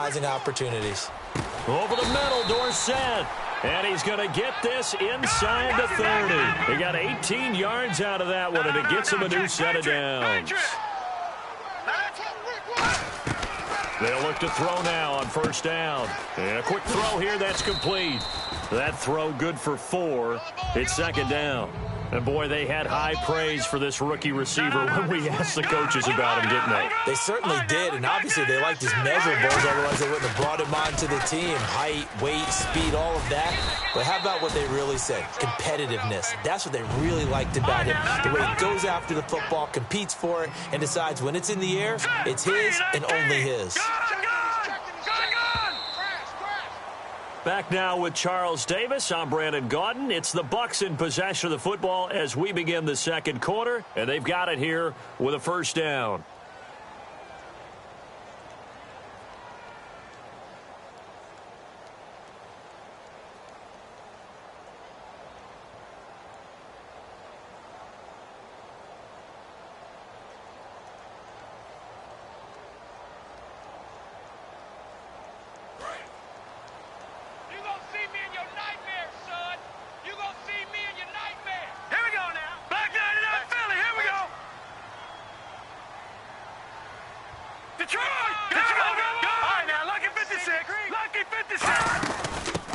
opportunities. Over the middle, Dorsett. And he's going to get this inside the 30. He got 18 yards out of that one, and it gets him a new set of downs. They'll look to throw now on first down. And a quick throw here, that's complete. That throw good for 4. It's second down. And, boy, they had high praise for this rookie receiver when we asked the coaches about him, didn't they? They certainly did, and obviously they liked his measurables, otherwise they wouldn't have brought him onto the team. Height, weight, speed, all of that. But how about what they really said? Competitiveness. That's what they really liked about him. The way he goes after the football, competes for it, and decides when it's in the air, it's his and only his. Back now with Charles Davis. I'm Brandon Gaudin. It's the Bucs in possession of the football as we begin the second quarter, and they've got it here with a first down.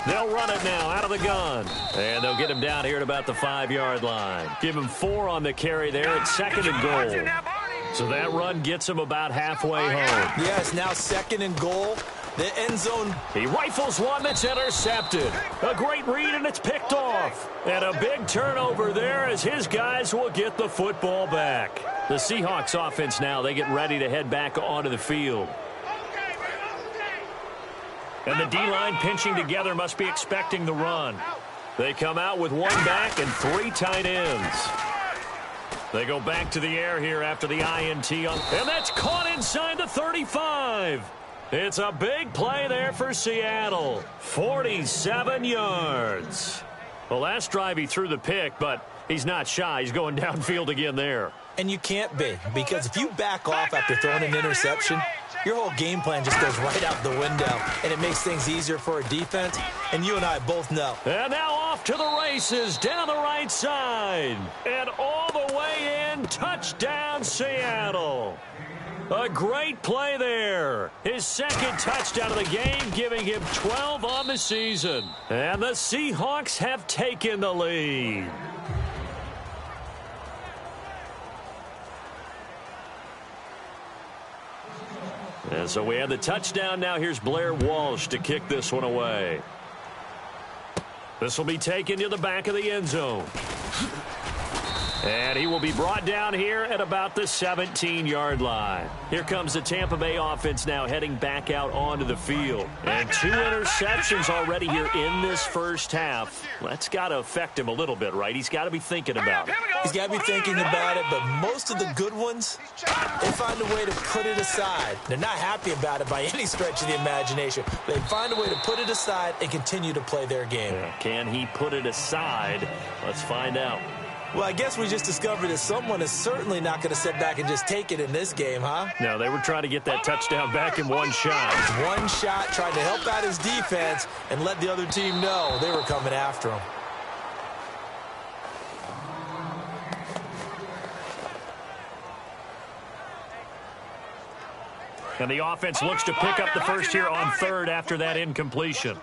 They'll run it now out of the gun. And they'll get him down here at about the 5-yard line. Give him 4 on the carry there. It's second and goal. So that run gets him about halfway home. Yeah, it's now second and goal. The end zone. He rifles one that's intercepted. A great read, and it's picked off. And a big turnover there as his guys will get the football back. The Seahawks offense now, they get ready to head back onto the field. And the D-line pinching together must be expecting the run. They come out with 1 back and 3 tight ends. They go back to the air here after the INT. And that's caught inside the 35. It's a big play there for Seattle. 47 yards. The last drive he threw the pick, but he's not shy. He's going downfield again there. And you can't be, because if you back off after throwing an interception, your whole game plan just goes right out the window, and it makes things easier for a defense, and you and I both know. And now off to the races, down the right side, and all the way in, touchdown Seattle. A great play there. His second touchdown of the game, giving him 12 on the season. And the Seahawks have taken the lead. And so we have the touchdown. Now here's Blair Walsh to kick this one away. This will be taken to the back of the end zone. And he will be brought down here at about the 17-yard line. Here comes the Tampa Bay offense now heading back out onto the field. And 2 interceptions already here in this first half. That's got to affect him a little bit, right? He's got to be thinking about it. He's got to be thinking about it, but most of the good ones, they find a way to put it aside. They're not happy about it by any stretch of the imagination. They find a way to put it aside and continue to play their game. Can he put it aside? Let's find out. Well, I guess we just discovered that someone is certainly not going to sit back and just take it in this game, huh? No, they were trying to get that touchdown back in one shot. One shot, trying to help out his defense and let the other team know they were coming after him. And the offense looks to pick up the first here on third after that incompletion.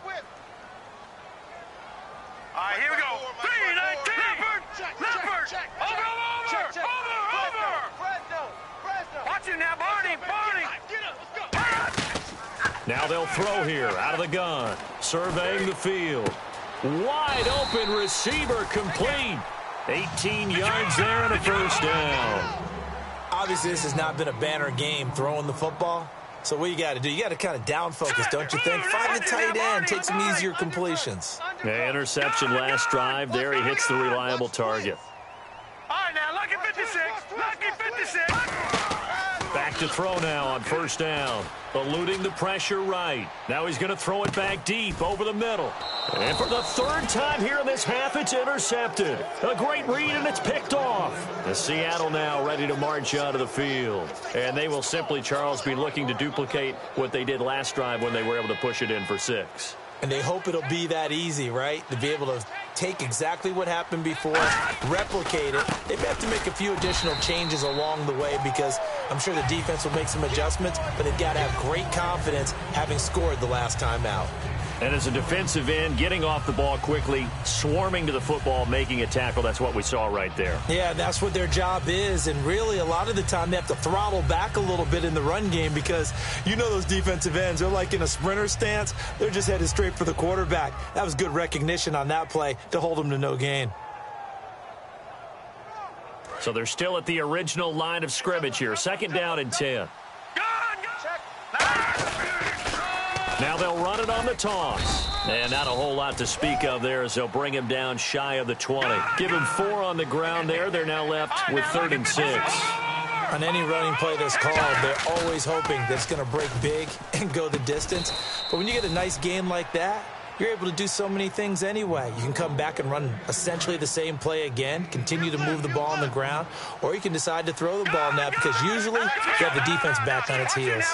All right, here we go. 3-19. Leopard. Over. Watch it now, Barney. Now they'll throw here out of the gun. Surveying the field. Wide open receiver complete. 18 yards there and a first down. Obviously, this has not been a banner game throwing the football. So what you got to do, you got to kind of down focus, don't you think? Find the tight end, take some easier completions. Interception last drive. There he hits the reliable target. All right, now, lucky 56. Back to throw now on first down. Eluding the pressure right. Now he's going to throw it back deep over the middle. And for the third time here in this half, it's intercepted. A great read, and it's picked off. The Seattle now ready to march out of the field. And they will simply, Charles, be looking to duplicate what they did last drive when they were able to push it in for 6. And they hope it'll be that easy, right? To be able to take exactly what happened before, replicate it. They may have to make a few additional changes along the way because I'm sure the defense will make some adjustments, but they've got to have great confidence having scored the last time out. And as a defensive end, getting off the ball quickly, swarming to the football, making a tackle, that's what we saw right there. Yeah, that's what their job is. And really, a lot of the time, they have to throttle back a little bit in the run game because you know those defensive ends, they're like in a sprinter stance. They're just headed straight for the quarterback. That was good recognition on that play to hold them to no gain. So they're still at the original line of scrimmage here. 2nd down and 10. Now they'll run it on the toss. And not a whole lot to speak of there as they'll bring him down shy of the 20. Give him 4 on the ground there. They're now left with 3rd and 6. On any running play that's called, they're always hoping that it's going to break big and go the distance. But when you get a nice game like that, you're able to do so many things anyway. You can come back and run essentially the same play again, continue to move the ball on the ground, or you can decide to throw the ball now because usually you have the defense back on its heels.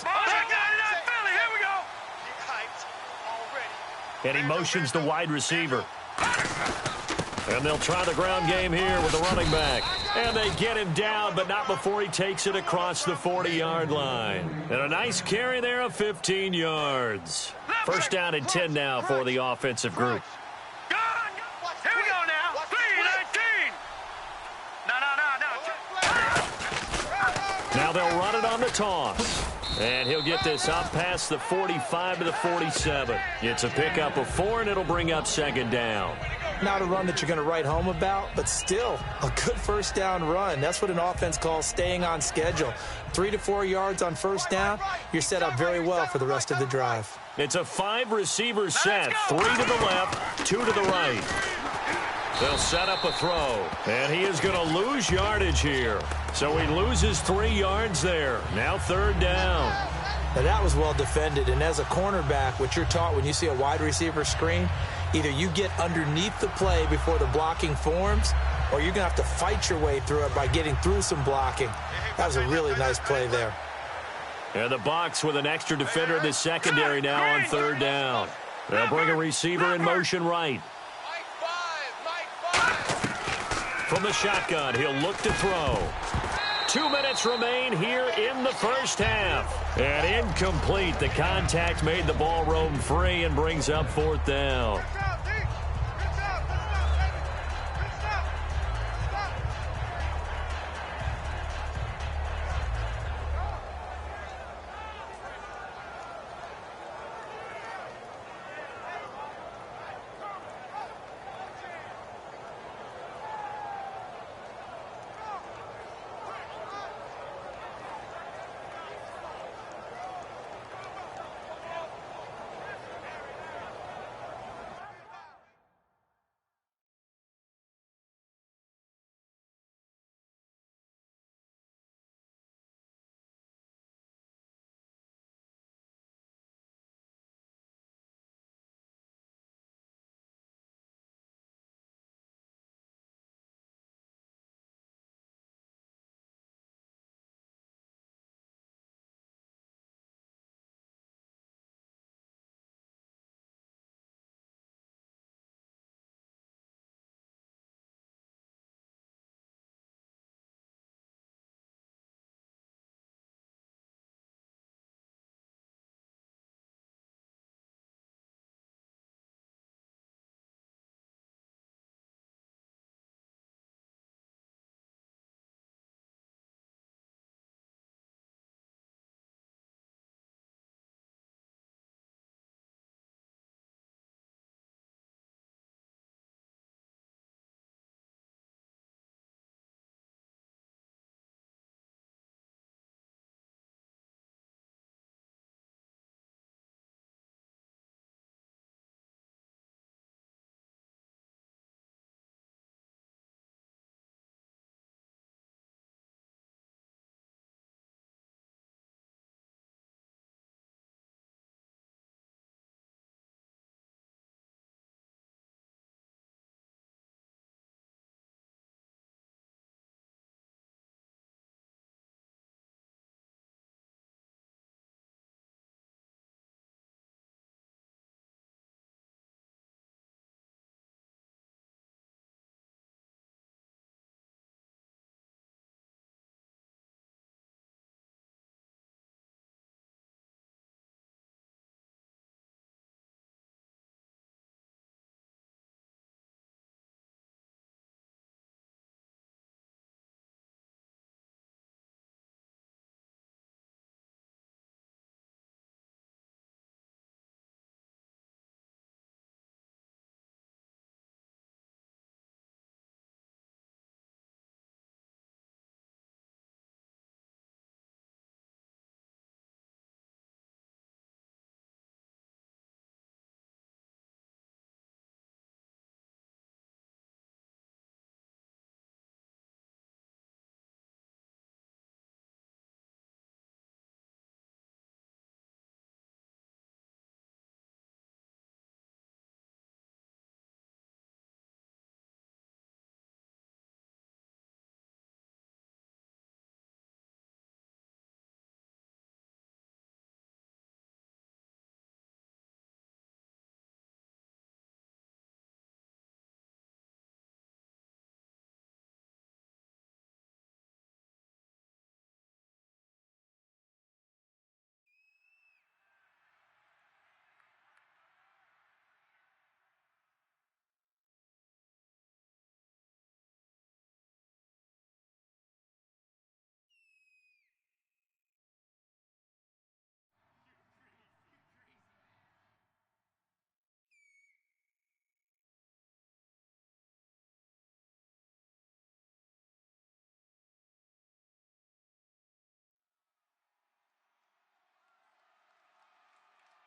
And he motions the wide receiver. And they'll try the ground game here with the running back. And they get him down, but not before he takes it across the 40-yard line. And a nice carry there of 15 yards. 1st down and 10 now for the offensive group. Here we go now. 3-19. No. Now they'll run it on the toss. And he'll get this up past the 45 to the 47. It's a pickup of 4, and it'll bring up 2nd down. Not a run that you're going to write home about, but still a good 1st down run. That's what an offense calls staying on schedule. 3 to 4 yards on 1st down, you're set up very well for the rest of the drive. It's a 5-receiver set, 3 to the left, 2 to the right. They'll set up a throw, and he is going to lose yardage here. So he loses 3 yards there. Now 3rd down. Now that was well defended, and as a cornerback, what you're taught when you see a wide receiver screen, either you get underneath the play before the blocking forms, or you're going to have to fight your way through it by getting through some blocking. That was a really nice play there. And the Bucs with an extra defender in the secondary now on 3rd down. They'll bring a receiver in motion right. From the shotgun, he'll look to throw. 2 minutes remain here in the 1st half. And incomplete. The contact made the ball roam free and brings up 4th down.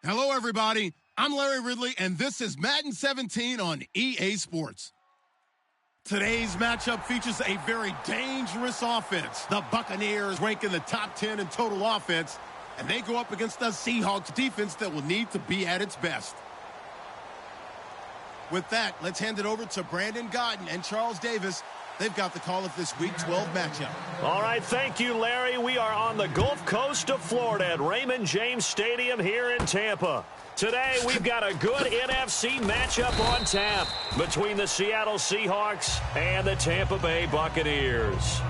Hello, everybody. I'm Larry Ridley, and this is Madden 17 on EA Sports. Today's matchup features a very dangerous offense. The Buccaneers rank in the top 10 in total offense, and they go up against the Seahawks defense that will need to be at its best. With that, let's hand it over to Brandon Godden and Charles Davis. They've got the call of this Week 12 matchup. All right, thank you, Larry. We are on the Gulf Coast of Florida at Raymond James Stadium here in Tampa. Today, we've got a good NFC matchup on tap between the Seattle Seahawks and the Tampa Bay Buccaneers.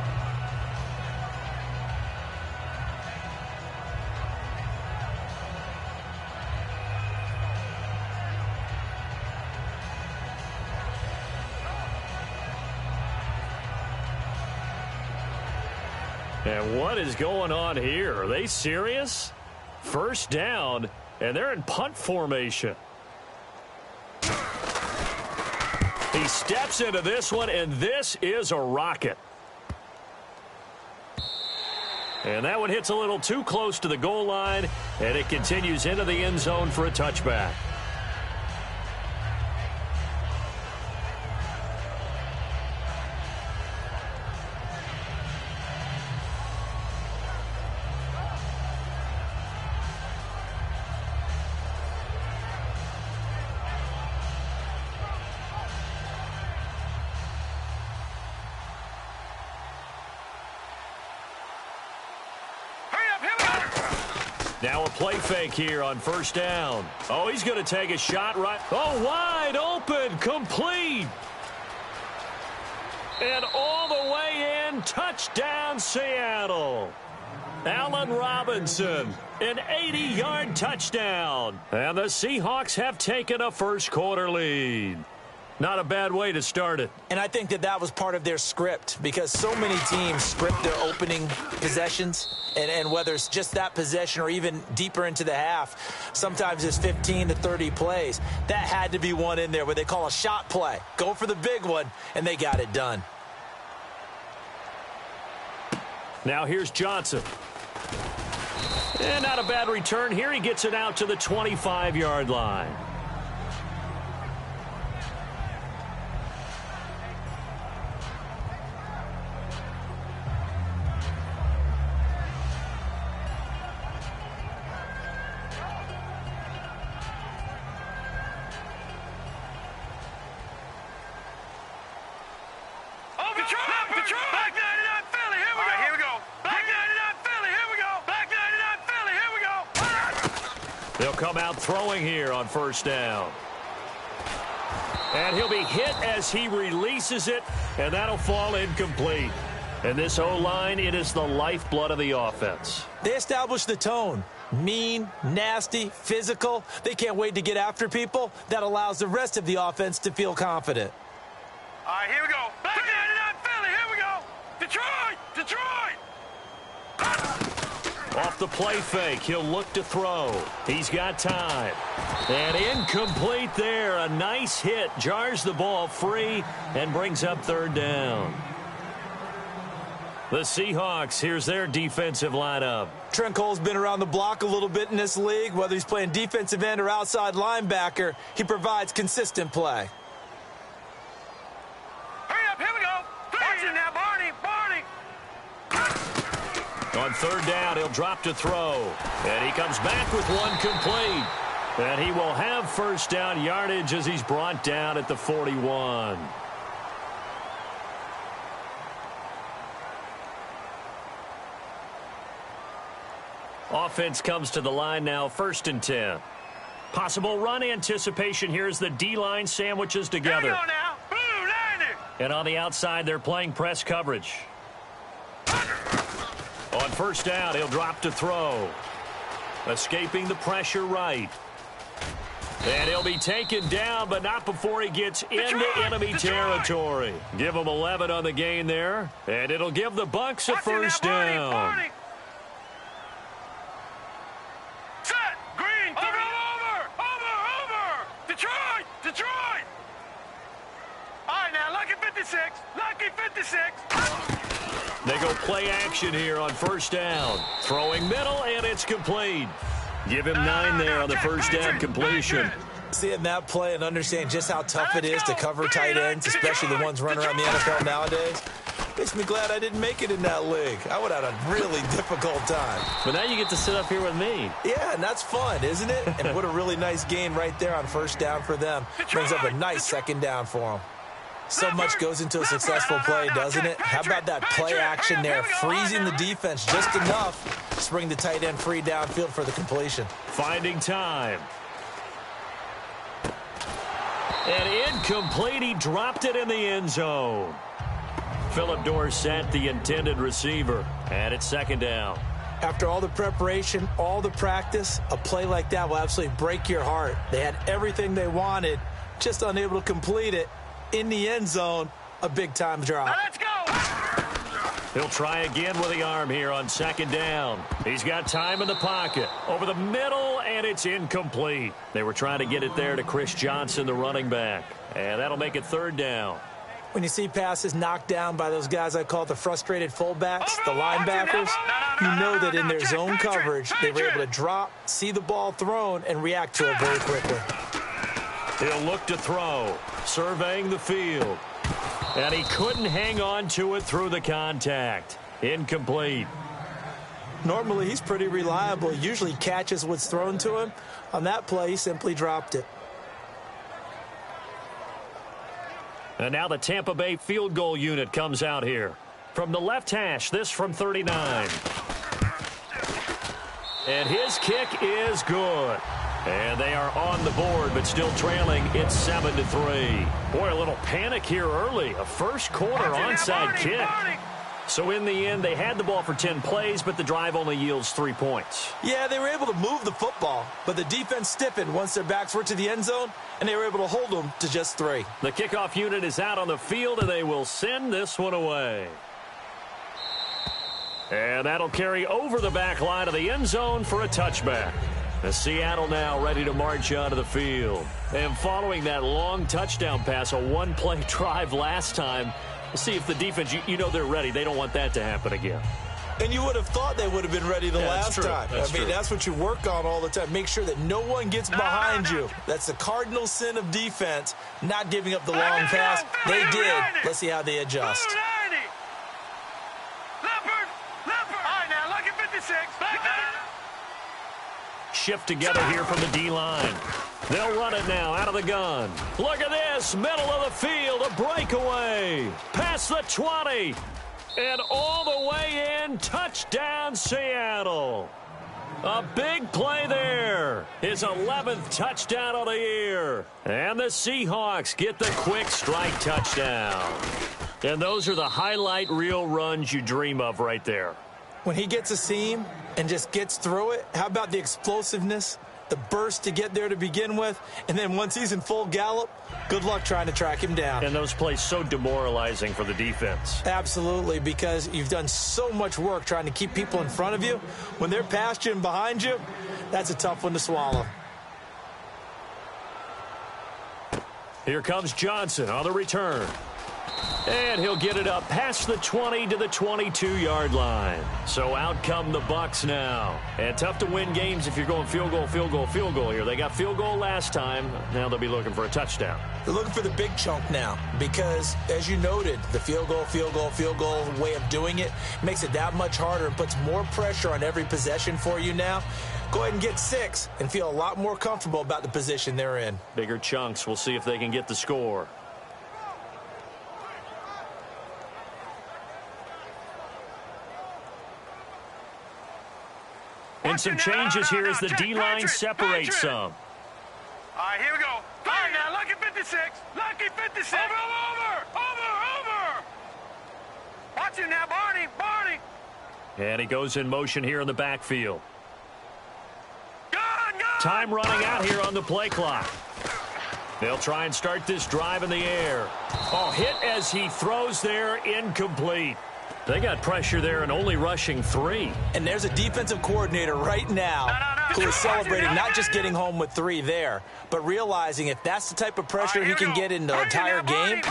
And what is going on here? Are they serious? First down, and they're in punt formation. He steps into this one, and this is a rocket. And that one hits a little too close to the goal line, and it continues into the end zone for a touchback. Now a play fake here on first down. Oh, he's going to take a shot right. Oh, wide open, complete. And all the way in, touchdown Seattle. Allen Robinson, an 80-yard touchdown. And the Seahawks have taken a first-quarter lead. Not a bad way to start it. And I think that was part of their script because so many teams script their opening possessions. And whether it's just that possession or even deeper into the half, sometimes it's 15 to 30 plays. That had to be one in there where they call a shot play. Go for the big one, and they got it done. Now here's Johnson. And not a bad return here. He gets it out to the 25-yard line. They'll come out throwing here on first down. And he'll be hit as he releases it, and that'll fall incomplete. And this O-line, it is the lifeblood of the offense. They established the tone. Mean, nasty, physical. They can't wait to get after people. That allows the rest of the offense to feel confident. All right, here we go. Back 99 Philly, here we go. Detroit, Detroit. Off the play fake, he'll look to throw. He's got time. And incomplete there. A nice hit. Jars the ball free and brings up third down. The Seahawks, here's their defensive lineup. Trent Cole's been around the block a little bit in this league. Whether he's playing defensive end or outside linebacker, he provides consistent play. Hurry up, here we go. Watch it now, Barney, Barney. On third down, he'll drop to throw. And he comes back with one complete. And he will have first down yardage as he's brought down at the 41. Offense comes to the line now, 1st and 10. Possible run anticipation here as the D-line sandwiches together. Here we go now. Blue Niner. And on the outside, they're playing press coverage. On first down, he'll drop to throw. Escaping the pressure right. And he'll be taken down, but not before he gets into enemy territory. Give him 11 on the gain there, and it'll give the Bucs a first down. Barney. Set. Green. Over. Detroit. Detroit. All right, now, lucky 56. Lucky 56. They go play action here on first down. Throwing middle, and it's complete. Give him 9 there on the first down completion. Seeing that play and understand just how tough it is to cover tight ends, especially the ones running around the NFL nowadays, makes me glad I didn't make it in that league. I would have had a really difficult time. But now you get to sit up here with me. Yeah, and that's fun, isn't it? And what a really nice gain right there on first down for them. Brings up a nice second down for them. So much goes into a successful play, doesn't it? How about that play action there, freezing the defense just enough to bring the tight end free downfield for the completion. Finding time. And incomplete. He dropped it in the end zone. Philip Dorsett, the intended receiver, and it's second down. After all the preparation, all the practice, a play like that will absolutely break your heart. They had everything they wanted, just unable to complete it. In the end zone, a big-time drop. Now let's go! He'll try again with the arm here on second down. He's got time in the pocket. Over the middle, and it's incomplete. They were trying to get it there to Chris Johnson, the running back. And that'll make it third down. When you see passes knocked down by those guys I call the frustrated fullbacks, the linebackers, you know that in their zone coverage, they were able to drop, see the ball thrown, and react to it very quickly. He'll look to throw, surveying the field. And he couldn't hang on to it through the contact. Incomplete. Normally, he's pretty reliable. Usually catches what's thrown to him. On that play, he simply dropped it. And now the Tampa Bay field goal unit comes out here. From the left hash, this from 39. And his kick is good. And they are on the board, but still trailing. It's 7-3. Boy, a little panic here early. A first quarter onside kick. So in the end, they had the ball for 10 plays, but the drive only yields 3 points. Yeah, they were able to move the football, but the defense stiffened once their backs were to the end zone, and they were able to hold them to just 3. The kickoff unit is out on the field, and they will send this one away. And that'll carry over the back line of the end zone for a touchback. The Seattle now ready to march onto the field. And following that long touchdown pass, a one-play drive last time, we'll see if the defense, you know they're ready. They don't want that to happen again. And you would have thought they would have been ready the last time. That's what you work on all the time. Make sure that no one gets behind you. That's the cardinal sin of defense, not giving up the long pass. They did. Let's see how they adjust. Leopard! All right, now, lucky 56. Shift together here from the D-line. They'll run it now out of the gun. Look at this, middle of the field, a breakaway. Past the 20. And all the way in, touchdown Seattle. A big play there. His 11th touchdown of the year. And the Seahawks get the quick strike touchdown. And those are the highlight reel runs you dream of right there. When he gets a seam and just gets through it, how about the explosiveness, the burst to get there to begin with, and then once he's in full gallop, good luck trying to track him down. And those plays so demoralizing for the defense. Absolutely, because you've done so much work trying to keep people in front of you. When they're past you and behind you, that's a tough one to swallow. Here comes Johnson on the return. And he'll get it up past the 20 to the 22-yard line. So out come the Bucs now. And tough to win games if you're going field goal, field goal, field goal here. They got field goal last time. Now they'll be looking for a touchdown. They're looking for the big chunk now because, as you noted, the field goal way of doing it makes it that much harder and puts more pressure on every possession for you now. Go ahead and get 6 and feel a lot more comfortable about the position they're in. Bigger chunks. We'll see if they can get the score. And some changes here as the D-line separates some. All right, here we go. All right, now, lucky 56. Lucky 56. Over. Watch him now, Barney. And he goes in motion here in the backfield. Gun. Time running out here on the play clock. They'll try and start this drive in the air. Oh, hit as he throws there, incomplete. They got pressure there and only rushing 3. And there's a defensive coordinator right now who is celebrating not just getting home with 3 there, but realizing if that's the type of pressure he can get in the entire game,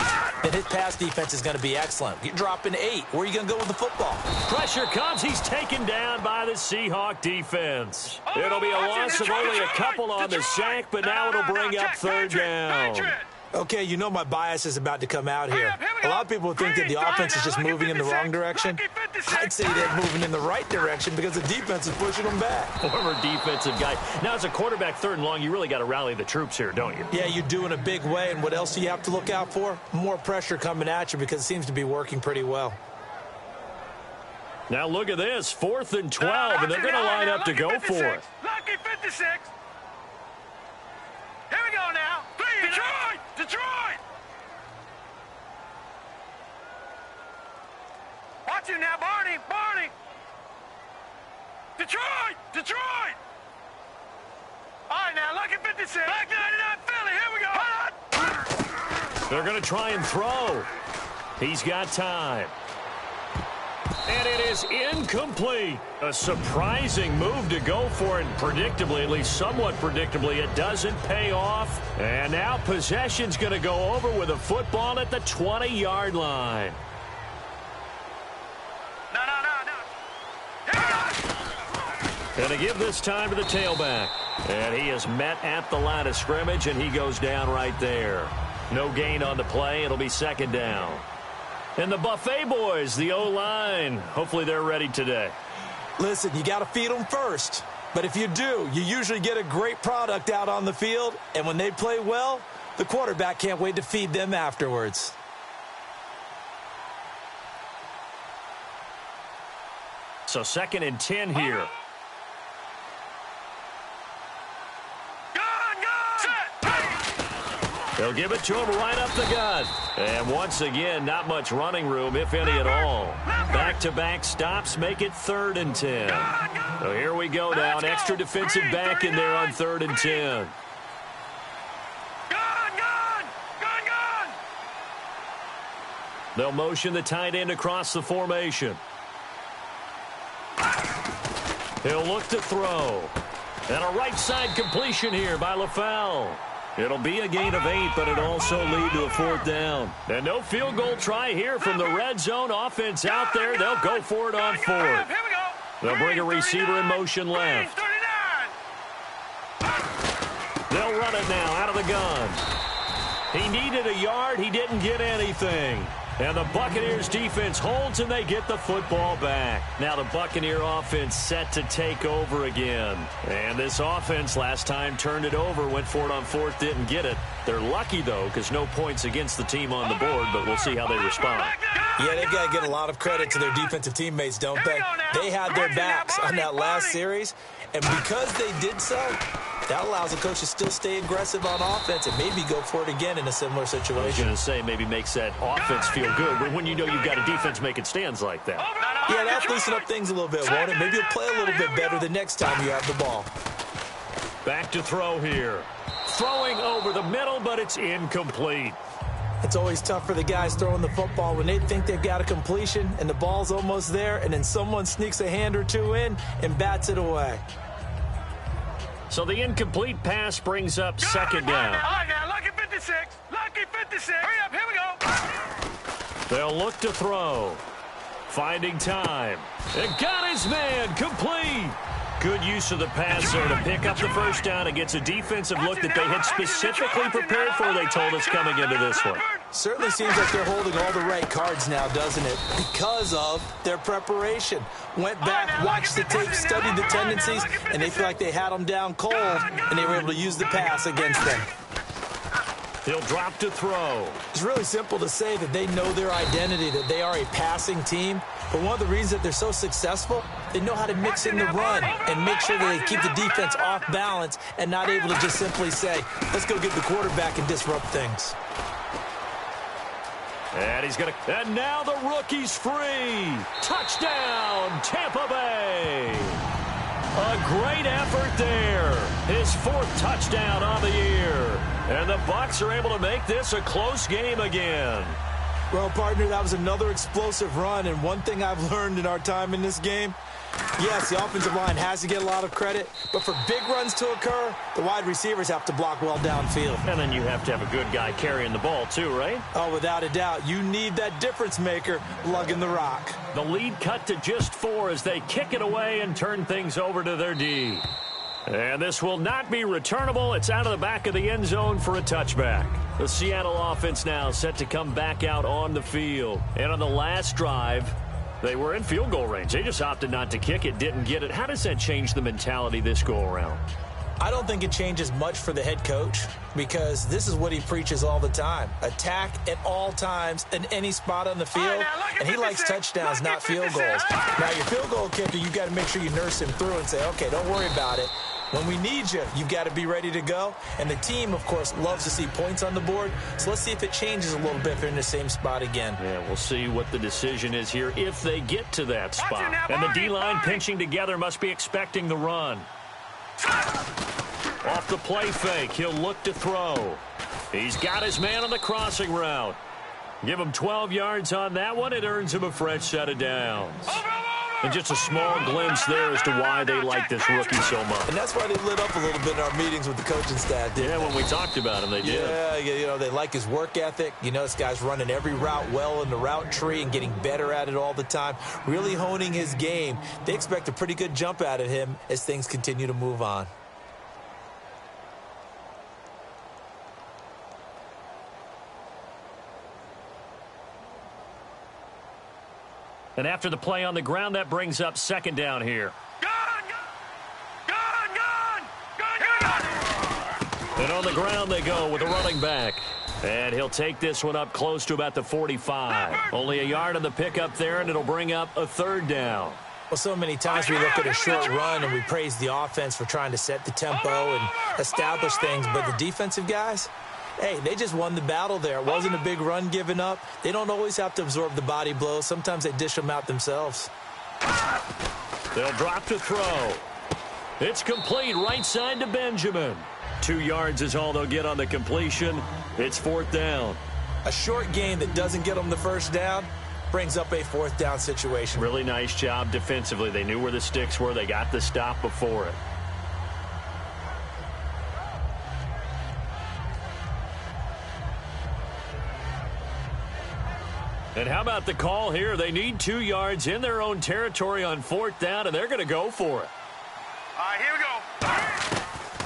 then his pass defense is going to be excellent. You're dropping 8. Where are you going to go with the football? Pressure comes. He's taken down by the Seahawk defense. It'll be a loss of only a couple on the sack, but now it'll bring up 3rd down. Okay, you know my bias is about to come out here. A lot of people think that the offense is just moving in the wrong direction. I'd say they're moving in the right direction because the defense is pushing them back. Former defensive guy. Now, as a quarterback 3rd and long, you really got to rally the troops here, don't you? Yeah, you do in a big way. And what else do you have to look out for? More pressure coming at you because it seems to be working pretty well. Now, look at this. 4th and 12, and they're going to line up to go for it. Lucky 56. Here we go now. Detroit! Detroit! Watch him now, Barney! Barney! Detroit! Detroit! All right, now, lucky 56. Back 99 Philly. Here we go. They're going to try and throw. He's got time. And it is incomplete. A surprising move to go for it. Predictably, at least somewhat predictably, it doesn't pay off. And now possession's going to go over with a football at the 20-yard line. No. Here we go. Going to give this time to the tailback. And he is met at the line of scrimmage, and he goes down right there. No gain on the play. It'll be 2nd down. And the Buffet boys, the O-line, hopefully they're ready today. Listen, you got to feed them first. But if you do, you usually get a great product out on the field. And when they play well, the quarterback can't wait to feed them afterwards. So 2nd and 10 here. They'll give it to him right up the gut. And once again, not much running room, if any at all. Back-to-back stops make it 3rd and 10. So here we go now. An extra defensive back in there on 3rd and 10. They'll motion the tight end across the formation. He'll look to throw. And a right side completion here by LaFell. It'll be a gain of 8, but it'll also lead to a 4th down. And no field goal try here from the red zone offense out there. They'll go for it on 4th. They'll bring a receiver in motion left. They'll run it now out of the gun. He needed a yard. He didn't get anything. And the Buccaneers defense holds, and they get the football back. Now the Buccaneer offense set to take over again. And this offense last time turned it over, went for it on 4th, didn't get it. They're lucky, though, because no points against the team on the board, but we'll see how they respond. Yeah, they've got to get a lot of credit to their defensive teammates, don't they? They had their backs on that last series, and because they did so, that allows the coach to still stay aggressive on offense and maybe go for it again in a similar situation. I was going to say maybe makes that offense feel good, but when you know you've got a defense making stands like that. Yeah, that'll loosen up things a little bit, won't it? Maybe you'll play a little bit better the next time you have the ball. Back to throw here. Throwing over the middle, but it's incomplete. It's always tough for the guys throwing the football when they think they've got a completion and the ball's almost there, and then someone sneaks a hand or two in and bats it away. So the incomplete pass brings up 2nd down. All right, now, lucky 56. Lucky 56. Hurry up, here we go. They'll look to throw. Finding time. And got his man complete. Good use of the pass there to pick up the 1st down against a defensive look that they had specifically prepared for, they told us, coming into this one. Certainly seems like they're holding all the right cards now, doesn't it? Because of their preparation. Went back, watched the tape, studied the tendencies, and they feel like they had them down cold, and they were able to use the pass against them. He'll drop to throw. It's really simple to say that they know their identity, that they are a passing team. But one of the reasons that they're so successful, they know how to mix in the run and make sure that they keep the defense off balance and not able to just simply say, let's go get the quarterback and disrupt things. And he's going to, and now the rookie's free. Touchdown, Tampa Bay. A great effort there. His 4th touchdown on the year. And the Bucs are able to make this a close game again. Well, partner, that was another explosive run, and one thing I've learned in our time in this game, Yes, the offensive line has to get a lot of credit, but for big runs to occur, the wide receivers have to block well downfield. And then you have to have a good guy carrying the ball too, right? Oh, without a doubt. You need that difference maker lugging the rock. The lead cut to just 4 as they kick it away and turn things over to their D. And this will not be returnable. It's out of the back of the end zone for a touchback. The Seattle offense now set to come back out on the field. And on the last drive, they were in field goal range. They just opted not to kick it, didn't get it. How does that change the mentality this go-around? I don't think it changes much for the head coach because this is what he preaches all the time. Attack at all times in any spot on the field, and he likes touchdowns, not field goals. Now, your field goal kicker, you got to make sure you nurse him through and say, okay, don't worry about it. When we need you, you've got to be ready to go. And the team, of course, loves to see points on the board. So let's see if it changes a little bit if they're in the same spot again. Yeah, we'll see what the decision is here if they get to that spot. And the D-line pinching together must be expecting the run. Off the play fake, he'll look to throw. He's got his man on the crossing route. Give him 12 yards on that one. It earns him a fresh set of downs. And just a small glimpse there as to why they like this rookie so much. And that's why they lit up a little bit in our meetings with the coaching staff, didn't they? When we talked about him, they did. Yeah, you know, they like his work ethic. You know, this guy's running every route well in the route tree and getting better at it all the time, really honing his game. They expect a pretty good jump out of him as things continue to move on. And after the play on the ground, that brings up second down here. And on the ground they go with a running back. And he'll take this one up close to about the 45. Only a yard on the pickup there, and it'll bring up a third down. Well, so many times we look at a short run and we praise the offense for trying to set the tempo and establish things, but the defensive guys, hey, they just won the battle there. It wasn't a big run given up. They don't always have to absorb the body blows. Sometimes they dish them out themselves. They'll drop to throw. It's complete right side to Benjamin. 2 yards is all they'll get on the completion. It's fourth down. A short gain that doesn't get them the first down brings up a fourth down situation. Really nice job defensively. They knew where the sticks were. They got the stop before it. And how about the call here? They need 2 yards in their own territory on fourth down, and they're going to go for it. All right, here we go.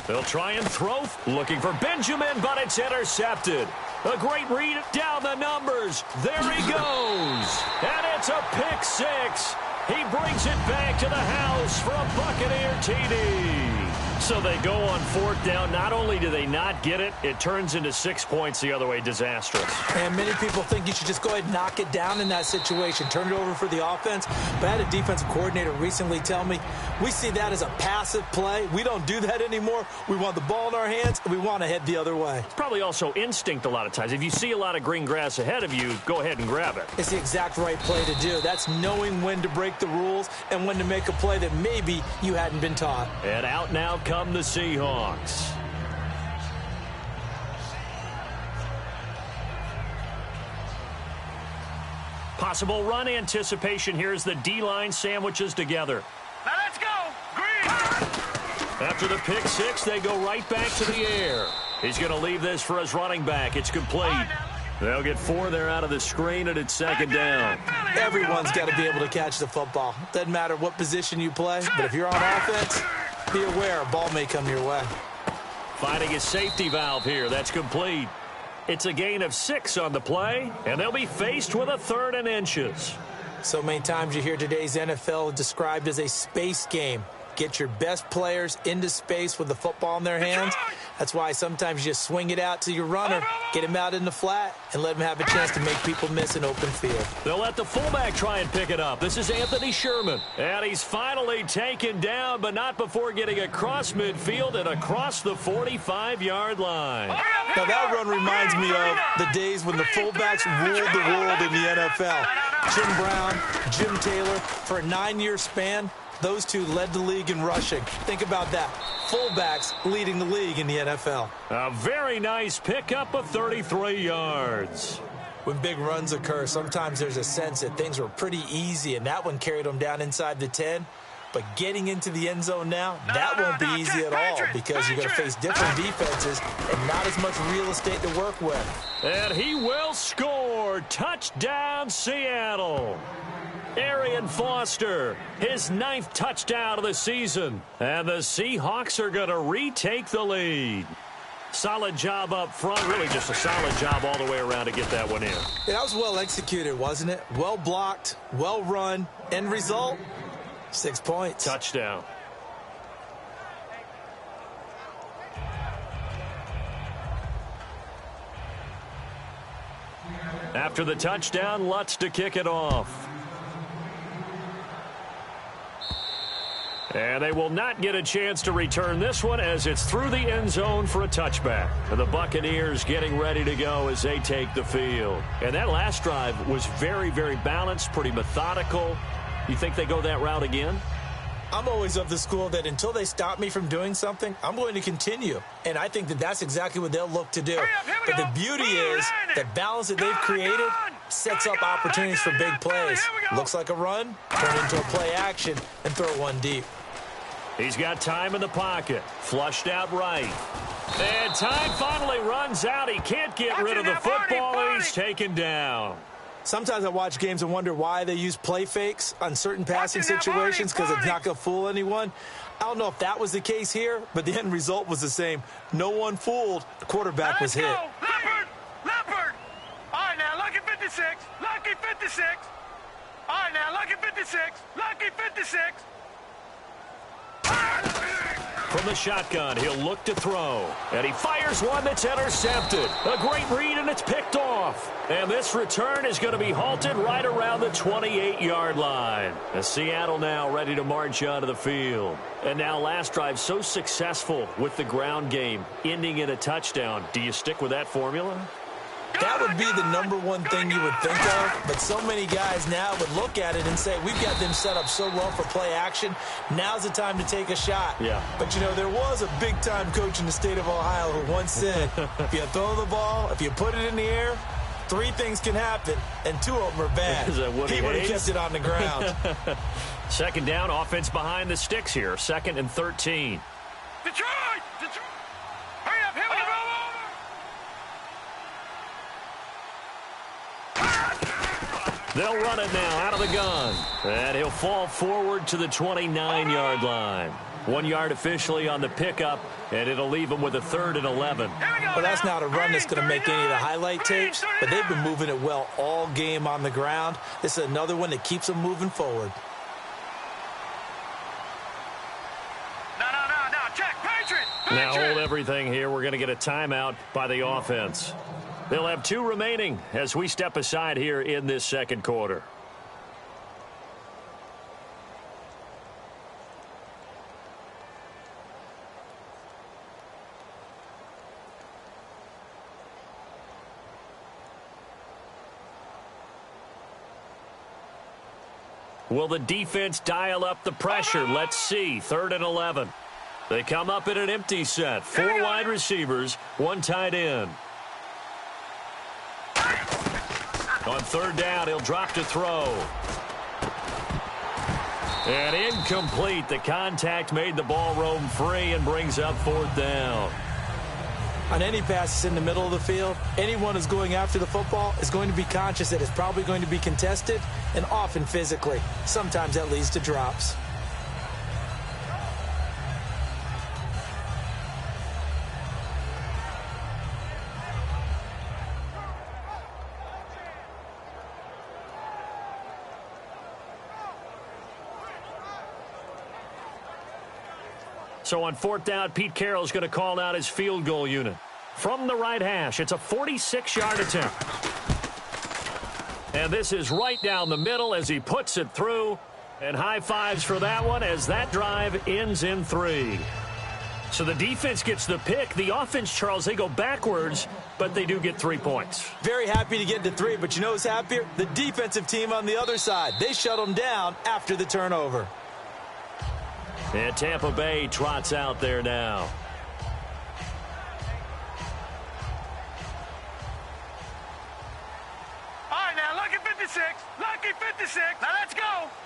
They'll try and throw. Looking for Benjamin, but it's intercepted. A great read down the numbers. There he goes. And it's a pick six. He brings it back to the house for a Buccaneer TD. So they go on fourth down. Not only do they not get it, it turns into 6 points the other way. Disastrous. And many people think you should just go ahead and knock it down in that situation. Turn it over for the offense. But I had a defensive coordinator recently tell me, we see that as a passive play. We don't do that anymore. We want the ball in our hands, and we want to head the other way. It's probably also instinct a lot of times. If you see a lot of green grass ahead of you, go ahead and grab it. It's the exact right play to do. That's knowing when to break the rules and when to make a play that maybe you hadn't been taught. And out now come the Seahawks. Possible run anticipation here as the D-line sandwiches together. Now let's go. Green. After the pick six, they go right back to the air. He's going to leave this for his running back. It's complete. They'll get 4 there out of the screen, and it's second down. Everyone's got to be able to catch the football. Doesn't matter what position you play, but if you're on offense, be aware a ball may come your way. Finding a safety valve here. That's complete. It's a gain of 6 on the play, and they'll be faced with a 3rd and inches. So many times you hear today's NFL described as a space game. Get your best players into space with the football in their hands. That's why sometimes you just swing it out to your runner, get him out in the flat, and let him have a chance to make people miss an open field. They'll let the fullback try and pick it up. This is Anthony Sherman. And he's finally taken down, but not before getting across midfield and across the 45-yard line. Now that run reminds me of the days when the fullbacks ruled the world in the NFL. Jim Brown, Jim Taylor, for a 9-year span, those two led the league in rushing. Think about that. Fullbacks leading the league in the NFL. A very nice pickup of 33 yards. When big runs occur, sometimes there's a sense that things were pretty easy, and that one carried them down inside the 10. But getting into the end zone now, that won't be easy at all because you're going to face different defenses and not as much real estate to work with. And he will score. Touchdown, Seattle. Arian Foster, his 9th touchdown of the season. And the Seahawks are going to retake the lead. Solid job up front. Really just a solid job all the way around to get that one in. Yeah, that was well executed, wasn't it? Well blocked, well run. End result, 6 points. Touchdown. After the touchdown, Lutz to kick it off. And they will not get a chance to return this one as it's through the end zone for a touchback. And the Buccaneers getting ready to go as they take the field. And that last drive was very, very balanced, pretty methodical. You think they go that route again? I'm always of the school that until they stop me from doing something, I'm going to continue. And I think that that's exactly what they'll look to do. But the beauty is that balance that they've created sets up opportunities for big plays. Looks like a run, turn into a play action, and throw one deep. He's got time in the pocket. Flushed out right. And time finally runs out. He can't get rid of the football. He's taken down. Sometimes I watch games and wonder why they use play fakes on certain passing situations because it's not going to fool anyone. I don't know if that was the case here, but the end result was the same. No one fooled. The quarterback was hit. Leopard! Leopard! All right, now, lucky 56. Lucky 56. All right, now, lucky 56. Lucky 56. From the shotgun, he'll look to throw. And he fires one that's intercepted. A great read, and it's picked off. And this return is going to be halted right around the 28-yard line. As Seattle now ready to march onto the field. And now last drive so successful with the ground game, ending in a touchdown. Do you stick with that formula? That would be the number one thing you would think of, but so many guys now would look at it and say, we've got them set up so well for play action. Now's the time to take a shot. Yeah. But, you know, there was a big-time coach in the state of Ohio who once said, if you throw the ball, if you put it in the air, 3 things can happen, and 2 of them are bad. He would have kept it on the ground. Second down, offense behind the sticks here. 2nd and 13. Detroit! Detroit! Hurry up, here we go! They'll run it now out of the gun. And he'll fall forward to the 29-yard line. 1 yard officially on the pickup, and it'll leave him with a 3rd and 11. Well, that's not a run that's going to make any of the highlight tapes, but they've been moving it well all game on the ground. This is another one that keeps them moving forward. No, check, Patriot! Now hold everything here. We're going to get a timeout by the offense. They'll have 2 remaining as we step aside here in this second quarter. Will the defense dial up the pressure? Let's see. 3rd and 11. They come up in an empty set. 4 wide receivers, 1 tight end. On 3rd down, he'll drop to throw. And incomplete. The contact made the ball roam free and brings up 4th down. On any passes in the middle of the field, anyone who's going after the football is going to be conscious that it's probably going to be contested and often physically. Sometimes that leads to drops. So on 4th down, Pete Carroll's going to call out his field goal unit. From the right hash, it's a 46-yard attempt. And this is right down the middle as he puts it through. And high fives for that one as that drive ends in 3. So the defense gets the pick. The offense, Charles, they go backwards, but they do get 3 points. Very happy to get to 3, but you know who's happier? The defensive team on the other side. They shut them down after the turnover. And Tampa Bay trots out there now. All right, now, lucky 56. Lucky 56. Now, let's go.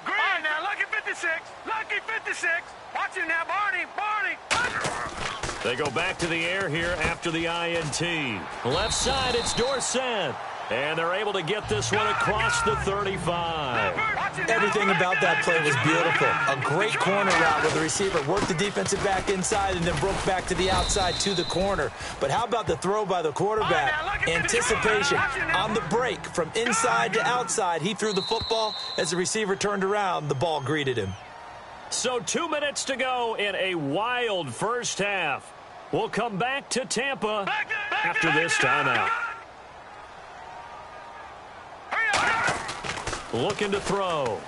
Green. All right, now, lucky 56. 56. Lucky 56. Watch him now, Barney. Barney. They go back to the air here after the INT. Left side, it's Dorsett. And they're able to get this one across the 35. Everything about that play was beautiful. A great corner route where the receiver worked the defensive back inside and then broke back to the outside to the corner. But how about the throw by the quarterback? Anticipation on the break from inside to outside. He threw the football. As the receiver turned around, the ball greeted him. So 2 minutes to go in a wild first half. We'll come back to Tampa after this timeout. Looking to throw.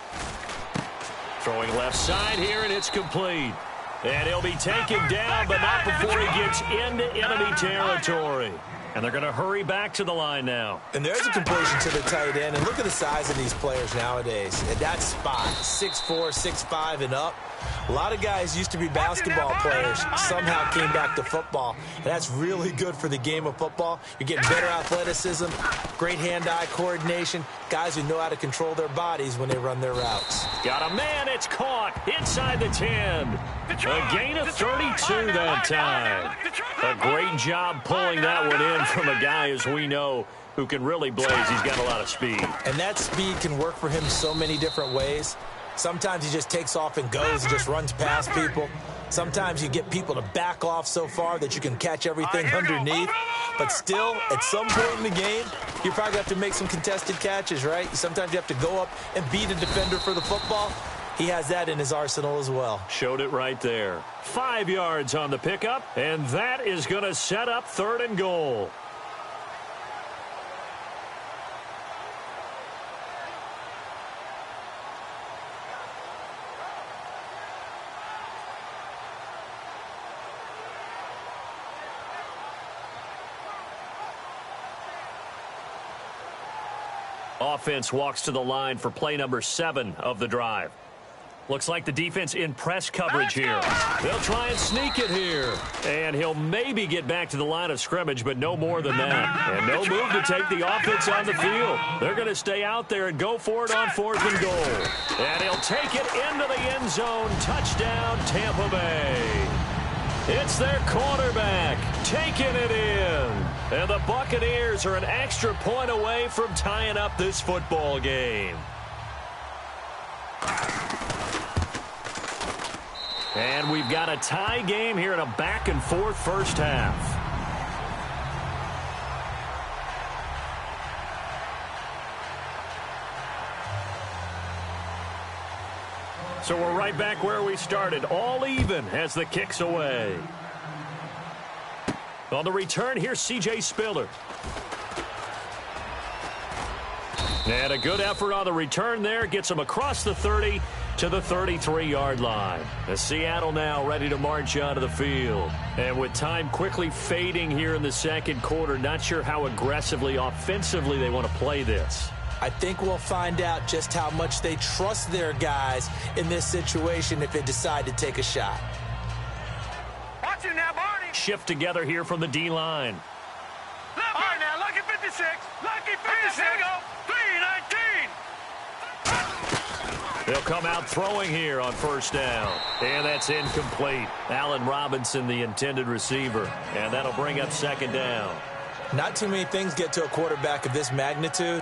Throwing left side here, and it's complete. And he'll be taken down, but not before he gets into enemy territory. And they're going to hurry back to the line now. And there's a completion to the tight end. And look at the size of these players nowadays. At that spot, 6'4", 6'5", and up. A lot of guys used to be basketball players, somehow came back to football. And that's really good for the game of football. You're getting better athleticism, great hand-eye coordination, guys who know how to control their bodies when they run their routes. Got a man, it's caught inside the 10. A gain of 32 that time. A great job pulling that one in from a guy, as we know, who can really blaze. He's got a lot of speed. And that speed can work for him so many different ways. Sometimes he just takes off and goes and just runs past people. Sometimes you get people to back off so far that you can catch everything underneath. But still, at some point in the game, you probably have to make some contested catches, right? Sometimes you have to go up and beat a defender for the football. He has that in his arsenal as well. Showed it right there. 5 yards on the pickup, and that is going to set up 3rd and goal. Offense walks to the line for play number 7 of the drive. Looks like the defense in press coverage here. They'll try and sneak it here. And he'll maybe get back to the line of scrimmage, but no more than that. And no move to take the offense on the field. They're going to stay out there and go for it on 4th and goal. And he'll take it into the end zone. Touchdown, Tampa Bay. It's their quarterback taking it in. And the Buccaneers are an extra point away from tying up this football game. And we've got a tie game here in a back-and-forth first half. So we're right back where we started, all even as the kick's away. On the return, here's C.J. Spiller. And a good effort on the return there. Gets him across the 30 to the 33-yard line. As Seattle now ready to march onto the field. And with time quickly fading here in the second quarter, not sure how aggressively, offensively they want to play this. I think we'll find out just how much they trust their guys in this situation if they decide to take a shot. Watch him now, Barney. Shift together here from the D-line. All right, now, lucky 56. Lucky 56. Here we go. 3-19. They'll come out throwing here on first down. And that's incomplete. Allen Robinson, the intended receiver. And that'll bring up 2nd down. Not too many things get to a quarterback of this magnitude,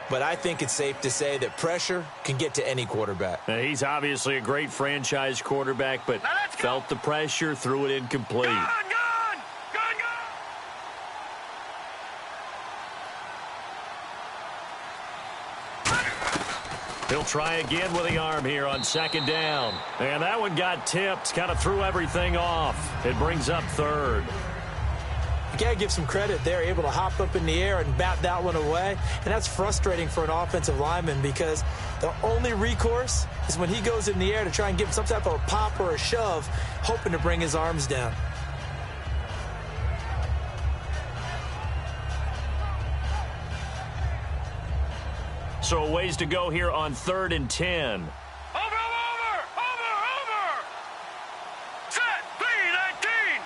but I think it's safe to say that pressure can get to any quarterback. Now, he's obviously a great franchise quarterback, but felt the pressure, threw it incomplete. Gun. He'll try again with the arm here on 2nd down. And that one got tipped, kind of threw everything off. It brings up 3rd. You got to give some credit. They're able to hop up in the air and bat that one away. And that's frustrating for an offensive lineman because the only recourse is when he goes in the air to try and give some type of a pop or a shove, hoping to bring his arms down. So a ways to go here on 3rd and 10. Over. Set. 3-19.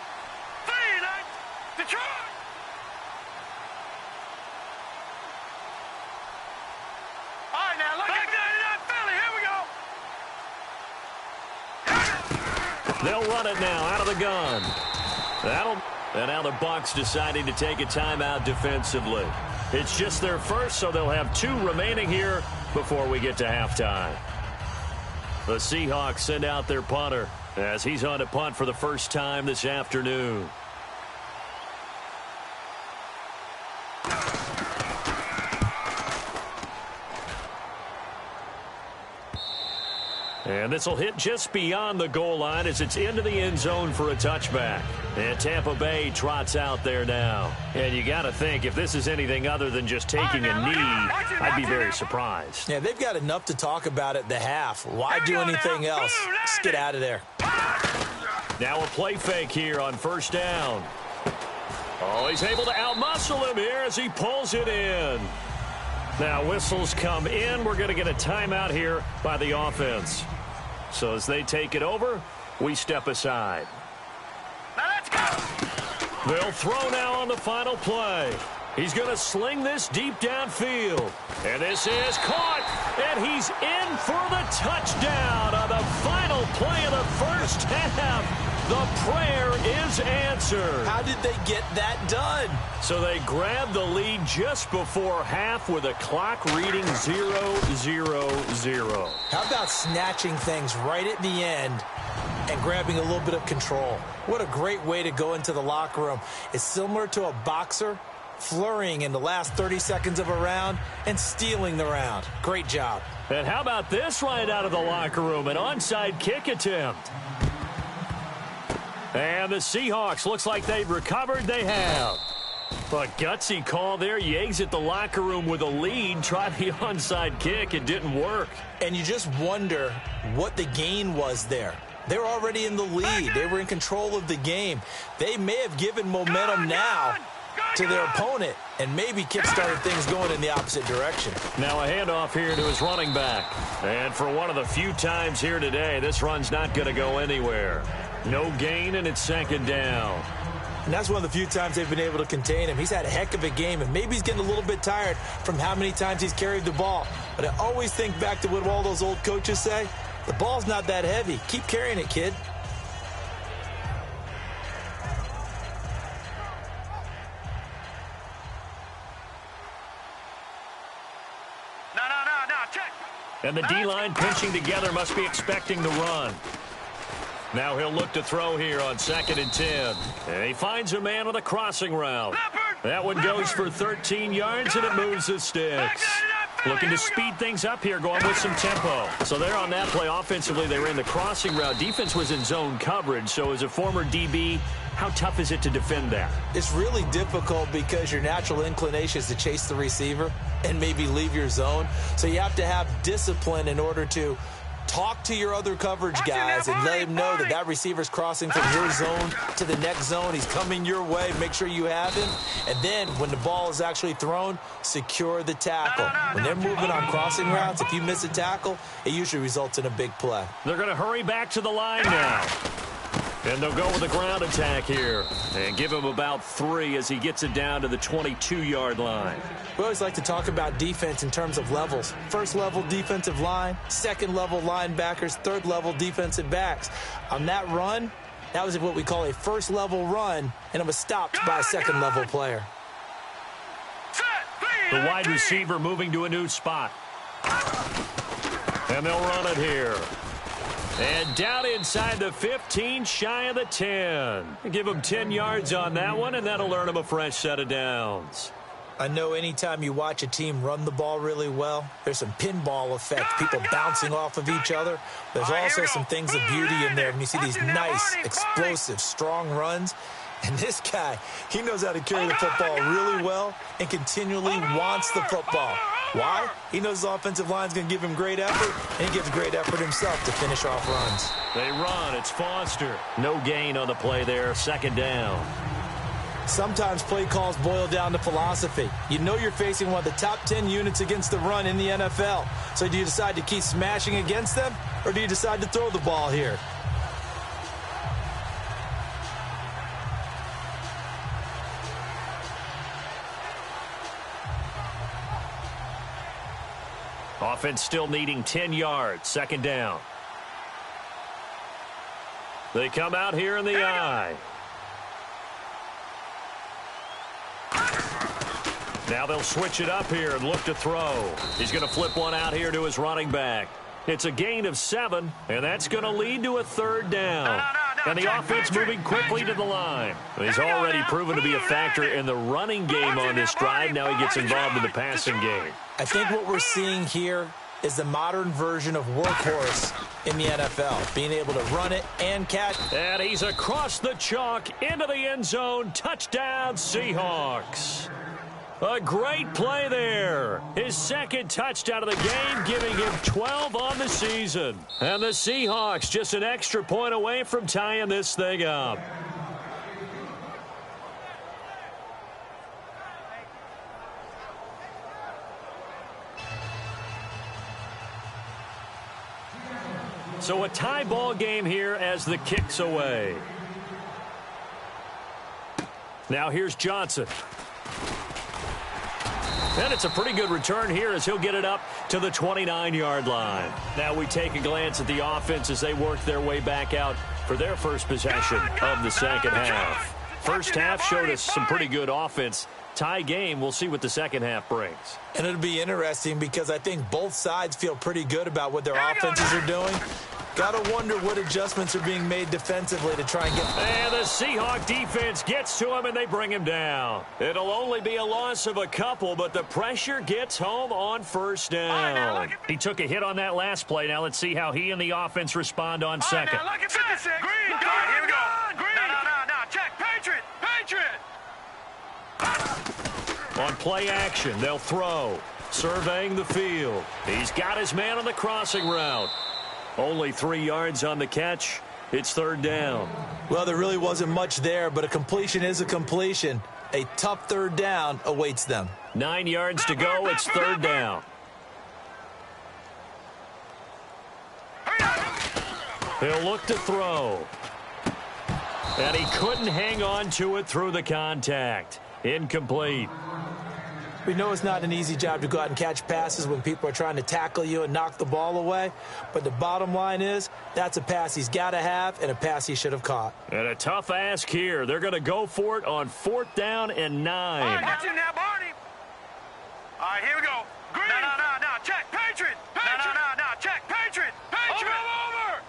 Detroit. All right, now, look at 99 Philly. Here we go. They'll run it now out of the gun. And now the Bucs deciding to take a timeout defensively. It's just their first, so they'll have 2 remaining here before we get to halftime. The Seahawks send out their punter as he's on to punt for the first time this afternoon. And this will hit just beyond the goal line as it's into the end zone for a touchback. And Tampa Bay trots out there now. And you got to think, if this is anything other than just taking a knee, I'd be very surprised. Yeah, they've got enough to talk about at the half. Why do anything else? Just get out of there. Now a play fake here on first down. Oh, he's able to outmuscle him here as he pulls it in. Now whistles come in. We're going to get a timeout here by the offense. So as they take it over, we step aside. Now let's go. They'll throw now on the final play. He's going to sling this deep downfield. And this is caught. And he's in for the touchdown on the final play of the first half. The prayer is answered. How did they get that done? So they grabbed the lead just before half with a clock reading 0-0-0. How about snatching things right at the end and grabbing a little bit of control? What a great way to go into the locker room. It's similar to a boxer flurrying in the last 30 seconds of a round and stealing the round. Great job. And how about this right out of the locker room? An onside kick attempt. And the Seahawks, looks like they've recovered. They have. A gutsy call there. You exit the locker room with a lead. Try the onside kick. It didn't work. And you just wonder what the gain was there. They were already in the lead. They were in control of the game. They may have given momentum now to their opponent and maybe kick-started things going in the opposite direction. Now a handoff here to his running back. And for one of the few times here today, this run's not going to go anywhere. No gain, and it's second down. And that's one of the few times they've been able to contain him. He's had a heck of a game, and maybe he's getting a little bit tired from how many times he's carried the ball. But I always think back to what all those old coaches say. The ball's not that heavy. Keep carrying it, kid. No, check. And the D-line pinching together, must be expecting the run. Now he'll look to throw here on 2nd and 10. And he finds a man with a crossing route. That one goes for 13 yards, and it moves the sticks. Looking to speed things up here, going with some tempo. So there on that play, offensively, they ran the crossing route. Defense was in zone coverage. So as a former DB, how tough is it to defend that? It's really difficult because your natural inclination is to chase the receiver and maybe leave your zone. So you have to have discipline in order to talk to your other coverage guys and let him know that that receiver's crossing from your zone to the next zone. He's coming your way. Make sure you have him. And then when the ball is actually thrown, secure the tackle. When they're moving on crossing routes, if you miss a tackle, it usually results in a big play. They're going to hurry back to the line now. And they'll go with a ground attack here and give him about 3 as he gets it down to the 22-yard line. We always like to talk about defense in terms of levels. First level defensive line, second level linebackers, third level defensive backs. On that run, that was what we call a first level run, and it was stopped by a second level player. The wide receiver moving to a new spot. And they'll run it here. And down inside the 15, shy of the 10. Give him 10 yards on that one, and that'll earn him a fresh set of downs. I know anytime you watch a team run the ball really well, there's some pinball effect, people bouncing off of each other. There's also some things of beauty in there, and you see these nice, explosive, strong runs. And this guy, he knows how to carry the football really well and continually wants the football. Why? He knows his offensive line is going to give him great effort, and he gives great effort himself to finish off runs. They run. It's Foster. No gain on the play there. Second down. Sometimes play calls boil down to philosophy. You know you're facing one of the top 10 units against the run in the NFL. So do you decide to keep smashing against them, or do you decide to throw the ball here? Offense still needing 10 yards. Second down. They come out here in the I. Now they'll switch it up here and look to throw. He's going to flip one out here to his running back. It's a gain of 7, and that's going to lead to a third down. And the offense moving quickly to the line. He's already proven to be a factor in the running game on this drive. Now he gets involved in the passing game. I think what we're seeing here is the modern version of workhorse in the NFL, being able to run it and catch. And he's across the chalk into the end zone. Touchdown, Seahawks. A great play there. His second touchdown of the game, giving him 12 on the season. And the Seahawks just an extra point away from tying this thing up. So a tie ball game here as the kick's away. Now here's Johnson. And it's a pretty good return here as he'll get it up to the 29-yard line. Now we take a glance at the offense as they work their way back out for their first possession of the second half. First half showed us some pretty good offense. Tie game, we'll see what the second half brings. And it'll be interesting because I think both sides feel pretty good about what their offenses are doing. Got to wonder what adjustments are being made defensively to try and get... And the Seahawk defense gets to him, and they bring him down. It'll only be a loss of a couple, but the pressure gets home on first down. He took a hit on that last play. Now let's see how he and the offense respond on second. Look at 56. Green, here we go. Green. No. Check. Patriot. On play action, they'll throw. Surveying the field. He's got his man on the crossing route. Only 3 yards on the catch. It's third down. Well, there really wasn't much there, but a completion is a completion. A tough third down awaits them. 9 yards to go. It's third down. He'll look to throw. And he couldn't hang on to it through the contact. Incomplete. We know it's not an easy job to go out and catch passes when people are trying to tackle you and knock the ball away. But the bottom line is, that's a pass he's got to have and a pass he should have caught. And a tough ask here. They're going to go for it on 4th down and 9. All right, watch him now, Barney. All right, here we go. Green. No. Check. Patriot. No. Check. Patriot. Over.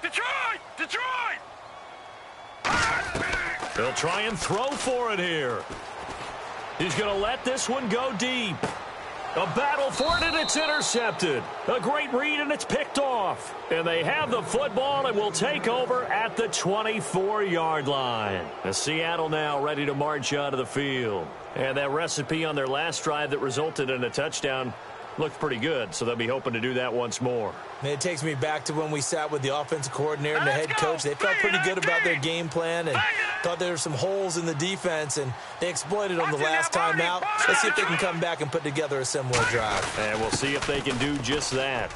Detroit. They'll try and throw for it here. He's going to let this one go deep. A battle for it, and it's intercepted. A great read, and it's picked off. And they have the football and will take over at the 24-yard line. The Seattle now ready to march out of the field. And that recipe on their last drive that resulted in a touchdown looked pretty good, so they'll be hoping to do that once more. And it takes me back to when we sat with the offensive coordinator and the head coach. They felt pretty good about their game plan and thought there were some holes in the defense, and they exploited them the last time out. Let's see if they can come back and put together a similar drive. And we'll see if they can do just that.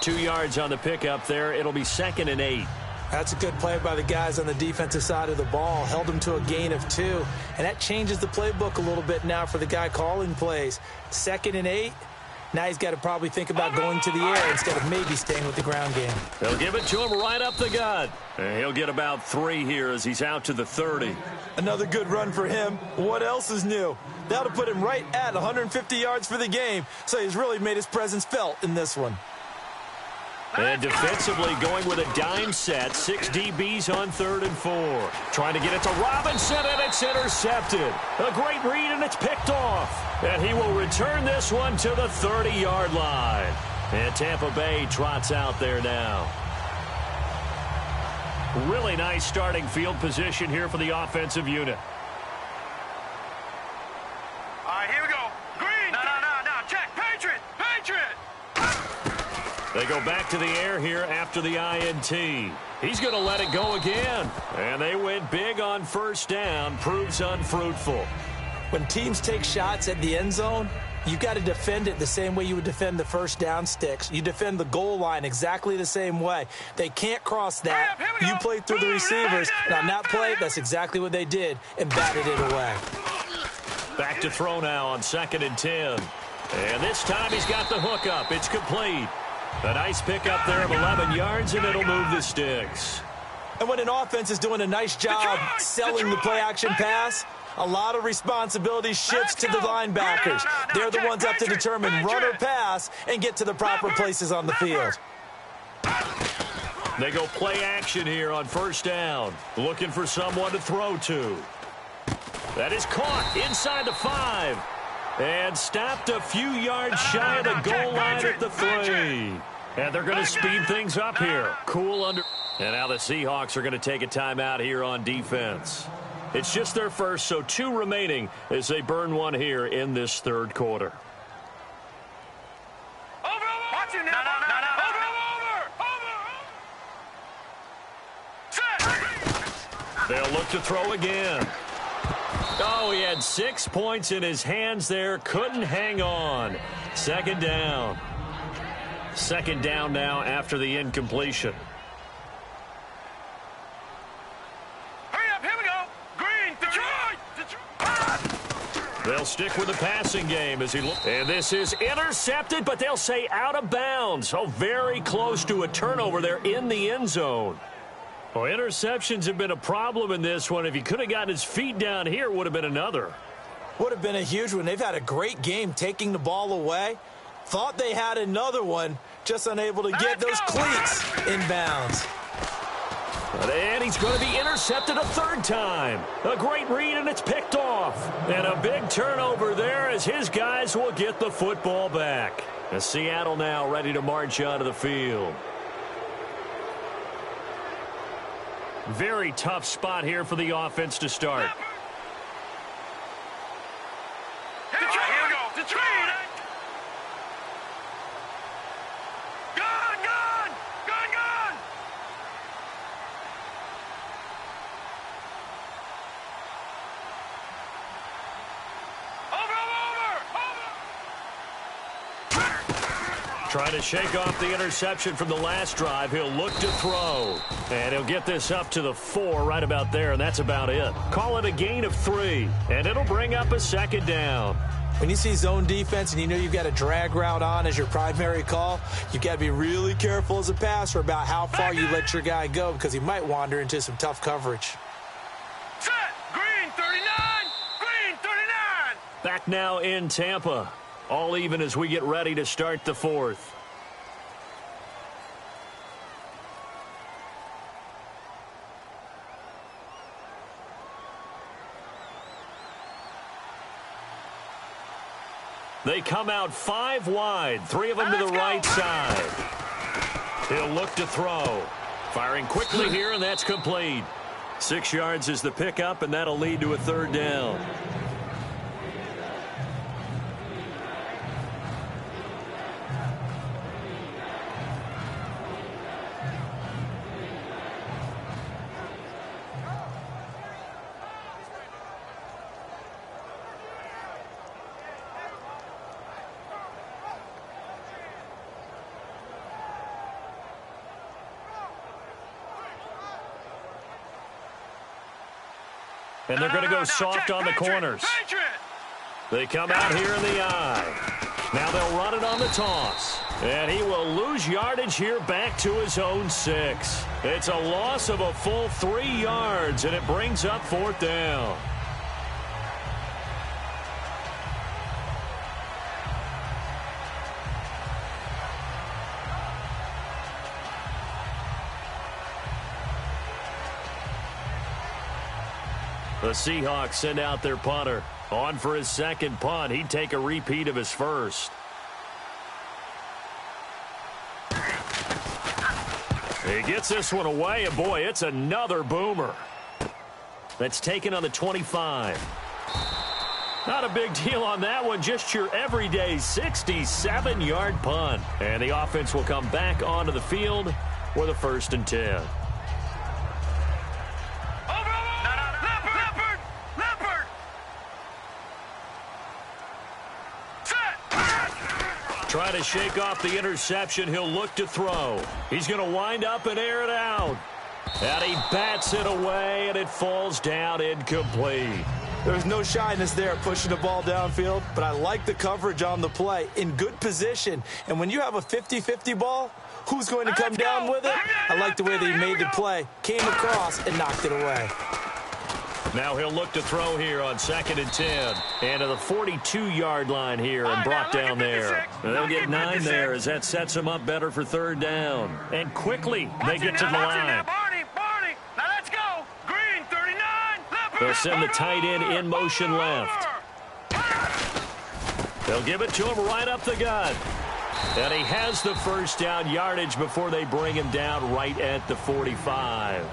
2 yards on the pickup there. It'll be 2nd and 8. That's a good play by the guys on the defensive side of the ball. Held them to a gain of 2. And that changes the playbook a little bit now for the guy calling plays. 2nd and 8. Now he's got to probably think about going to the air instead of maybe staying with the ground game. They'll give it to him right up the gut. And he'll get about 3 here as he's out to the 30. Another good run for him. What else is new? That'll put him right at 150 yards for the game. So he's really made his presence felt in this one. And defensively going with a dime set. 6 DBs on 3rd and 4. Trying to get it to Robinson, and it's intercepted. A great read, and it's picked off. And he will return this one to the 30-yard line. And Tampa Bay trots out there now. Really nice starting field position here for the offensive unit. All right, here we go. Green. No. Check. Patriot. They go back to the air here after the INT. He's going to let it go again. And they went big on first down. Proves unfruitful. When teams take shots at the end zone, you got to defend it the same way you would defend the first down sticks. You defend the goal line exactly the same way. They can't cross that. You play through the receivers. And on that play, that's exactly what they did and batted it away. Back to throw now on 2nd and 10. And this time he's got the hook up. It's complete. A nice pickup there of 11 yards, and it'll move the sticks. And when an offense is doing a nice job selling the play-action pass, a lot of responsibility shifts to the linebackers. They're the ones up to determine run or pass and get to the proper places on the field. They go play action here on first down, looking for someone to throw to. That is caught inside the 5 and stopped a few yards shy of the goal line at the 3. And they're going to speed things up here. Cool under. And now the Seahawks are going to take a timeout here on defense. It's just their first, so 2 remaining as they burn one here in this third quarter. Watch it now. They'll look to throw again. Oh, he had 6 points in his hands there. Couldn't hang on. Second down. Second down now after the incompletion. Hurry up, here we go. Green, Detroit. They'll stick with the passing game as he looks. And this is intercepted, but they'll say out of bounds. So very close to a turnover there in the end zone. Well, interceptions have been a problem in this one. If he could have gotten his feet down here, it would have been another. Would have been a huge one. They've had a great game taking the ball away. Thought they had another one, just unable to get those cleats in bounds. And he's going to be intercepted a third time. A great read, and it's picked off. And a big turnover there as his guys will get the football back. And Seattle now ready to march onto the field. Very tough spot here for the offense to start. Detroit, here we go. Detroit. Gun. Trying to shake off the interception from the last drive. He'll look to throw. And he'll get this up to the 4 right about there, and that's about it. Call it a gain of 3, and it'll bring up a second down. When you see zone defense and you know you've got a drag route on as your primary call, you've got to be really careful as a passer about how far you let your guy go because he might wander into some tough coverage. Set. Green 39. Green 39. Back now in Tampa. All even as we get ready to start the fourth. They come out 5 wide, 3 of them to the right side. He'll look to throw. Firing quickly here, and that's complete. 6 yards is the pickup, and that'll lead to a third down. And they're going to go soft on the corners. They come out here in the eye. Now they'll run it on the toss. And he will lose yardage here back to his own 6. It's a loss of a full 3 yards, and it brings up 4th down. The Seahawks send out their punter. On for his second punt. He'd take a repeat of his first. He gets this one away, and boy, it's another boomer. That's taken on the 25. Not a big deal on that one, just your everyday 67-yard punt. And the offense will come back onto the field with a 1st and 10. Try to shake off the interception. He'll look to throw. He's going to wind up and air it out. And he bats it away, and it falls down incomplete. There's no shyness there pushing the ball downfield, but I like the coverage on the play in good position. And when you have a 50-50 ball, who's going to come down with it? I like the way that he made the play, came across, and knocked it away. Now he'll look to throw here on 2nd and 10. And to the 42-yard line here and brought down there. They'll get 9 there as that sets him up better for 3rd down. And quickly they get to the line. They'll send the tight end in motion left. They'll give it to him right up the gut. And he has the first down yardage before they bring him down right at the 45.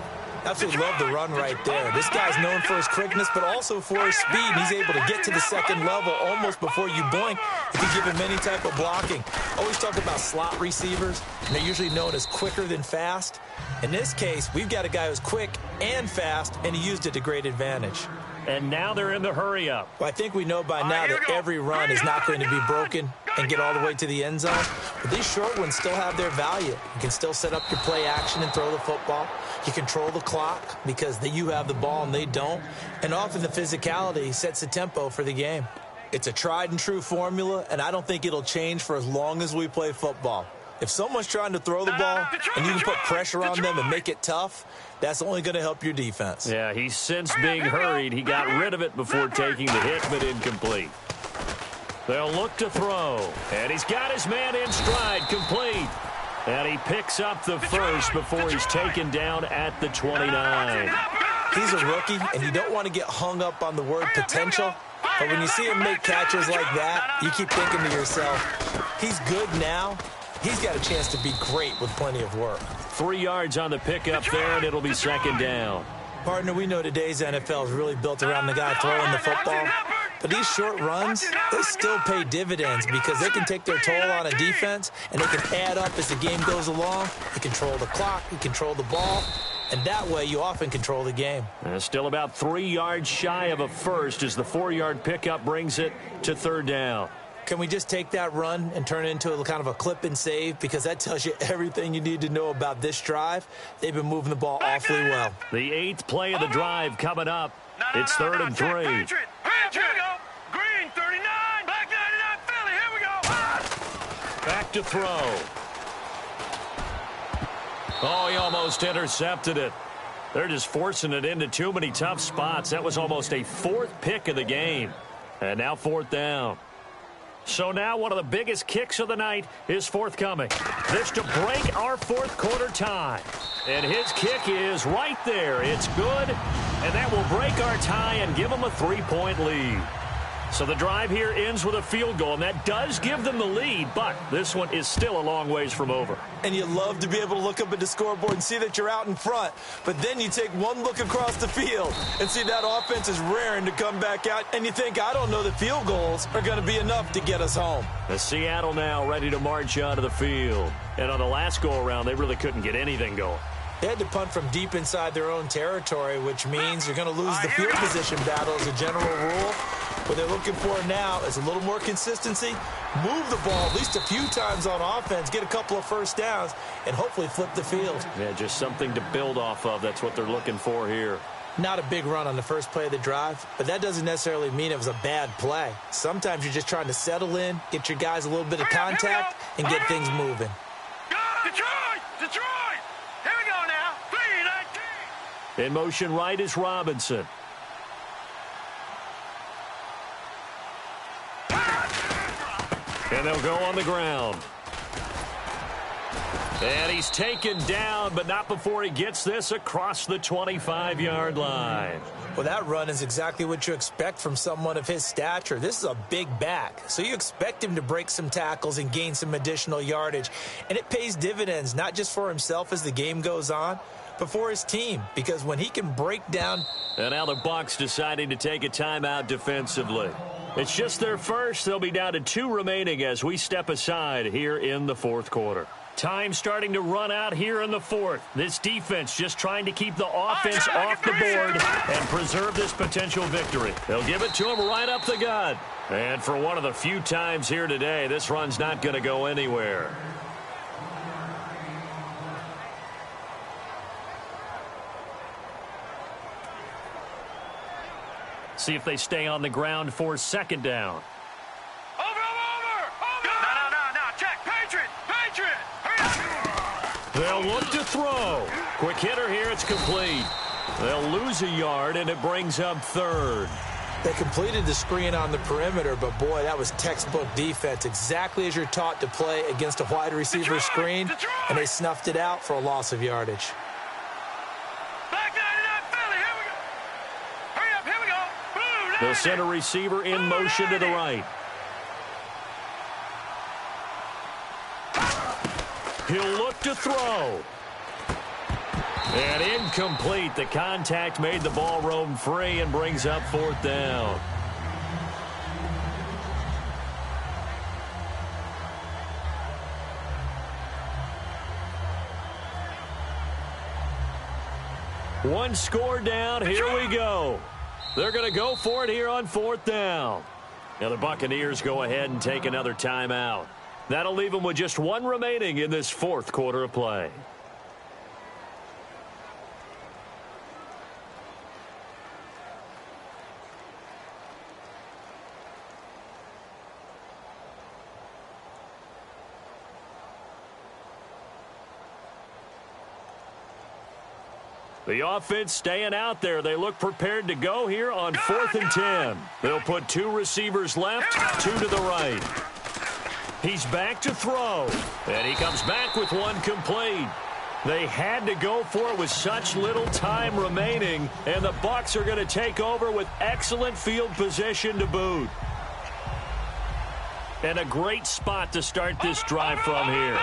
Absolutely love the run right there. This guy's known for his quickness, but also for his speed. And he's able to get to the second level almost before you blink if you give him any type of blocking. Always talk about slot receivers, and they're usually known as quicker than fast. In this case, we've got a guy who's quick and fast, and he used it to great advantage. And now they're in the hurry-up. Well, I think we know by now that every run is not going to be broken and get all the way to the end zone. But these short ones still have their value. You can still set up your play action and throw the football. You control the clock because you have the ball and they don't. And often the physicality sets the tempo for the game. It's a tried and true formula, and I don't think it'll change for as long as we play football. If someone's trying to throw the ball and you can put pressure on them and make it tough, that's only going to help your defense. Yeah, he's since being hurried. He got rid of it before taking the hit, but incomplete. They'll look to throw, and he's got his man in stride, complete. And he picks up the first before he's taken down at the 29. He's a rookie, and you don't want to get hung up on the word potential. But when you see him make catches like that, you keep thinking to yourself, he's good now. He's got a chance to be great with plenty of work. 3 yards on the pickup there, and it'll be 2nd down. Partner, we know today's NFL is really built around the guy throwing the football. But these short runs, they still pay dividends because they can take their toll on a defense, and they can add up as the game goes along. You control the clock, you control the ball, and that way you often control the game. Still about 3 yards shy of a first as the 4-yard pickup brings it to 3rd down. Can we just take that run and turn it into a kind of a clip and save? Because that tells you everything you need to know about this drive. They've been moving the ball awfully well. The 8th play of the drive coming up. It's 3rd and 3. Here we go. Green 39. Black 99 Philly. Here we go. Back to throw. Oh, he almost intercepted it. They're just forcing it into too many tough spots. That was almost a 4th pick of the game. And now 4th down. So now one of the biggest kicks of the night is forthcoming. This to break our 4th quarter tie. And his kick is right there. It's good, and that will break our tie and give them a 3-point lead. So the drive here ends with a field goal, and that does give them the lead, but this one is still a long ways from over. And you love to be able to look up at the scoreboard and see that you're out in front, but then you take one look across the field and see that offense is raring to come back out, and you think, I don't know that field goals are going to be enough to get us home. The Seattle now ready to march onto the field. And on the last go-around, they really couldn't get anything going. They had to punt from deep inside their own territory, which means you're going to lose the field position battle as a general rule. What they're looking for now is a little more consistency, move the ball at least a few times on offense, get a couple of first downs, and hopefully flip the field. Yeah, just something to build off of. That's what they're looking for here. Not a big run on the first play of the drive, but that doesn't necessarily mean it was a bad play. Sometimes you're just trying to settle in, get your guys a little bit of contact, and get things moving. Detroit! Here we go now. 3-19. In motion right is Robinson. And they'll go on the ground. And he's taken down, but not before he gets this across the 25-yard line. Well, that run is exactly what you expect from someone of his stature. This is a big back, so you expect him to break some tackles and gain some additional yardage. And it pays dividends, not just for himself as the game goes on, but for his team, because when he can break down. And now the Bucs deciding to take a timeout defensively. It's just their first. They'll be down to 2 remaining as we step aside here in the 4th quarter. Time starting to run out here in the 4th. This defense just trying to keep the offense off the board and preserve this potential victory. They'll give it to him right up the gut. And for one of the few times here today, this run's not going to go anywhere. See if they stay on the ground for second down. Over. No. Check. Patriot. They'll look to throw. Quick hitter here. It's complete. They'll lose a yard, and it brings up third. They completed the screen on the perimeter, but boy, that was textbook defense. Exactly as you're taught to play against a wide receiver screen, and they snuffed it out for a loss of yardage. Back 99 Philly. Here we go. Hurry up. Here we go. Boom. They'll send a receiver in motion to the right. He'll look to throw. And incomplete. The contact made the ball roam free and brings up fourth down. One score down. Here we go. They're going to go for it here on fourth down. Now the Buccaneers go ahead and take another timeout. That'll leave them with just one remaining in this fourth quarter of play. The offense staying out there. They look prepared to go here on 4th and 10. They'll put two receivers left, two to the right. He's back to throw. And he comes back with one complete. They had to go for it with such little time remaining. And the Bucs are going to take over with excellent field position to boot. And a great spot to start this drive from here.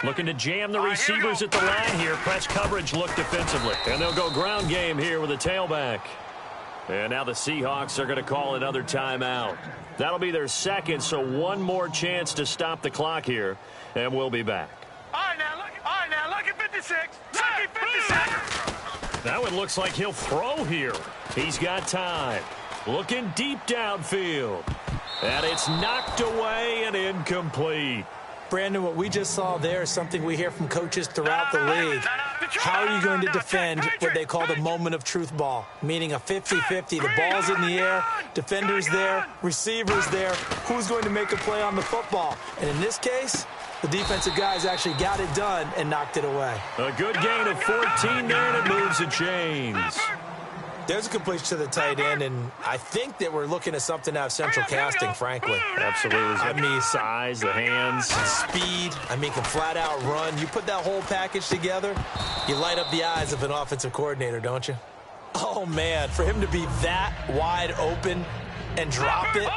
Looking to jam the receivers at the line here. Press coverage look defensively. And they'll go ground game here with a tailback. And now the Seahawks are going to call another timeout. That'll be their second, so one more chance to stop the clock here. And we'll be back. All right, now, look at 56. Lucky 56. That one looks like he'll throw here. He's got time. Looking deep downfield. And it's knocked away and incomplete. Brandon, what we just saw there is something we hear from coaches throughout the league. How are you going to defend what they call the moment of truth ball, meaning a 50-50? The ball's in the air, defenders there, receivers there. Who's going to make a play on the football? And in this case, the defensive guys actually got it done and knocked it away. A good gain of 14 there, and it moves the chains. There's a completion to the tight end, and I think that we're looking at something out of central casting, frankly. Absolutely. I mean, size, the hands. Speed. I mean, can flat-out run. You put that whole package together, you light up the eyes of an offensive coordinator, don't you? Oh, man, for him to be that wide open and drop it.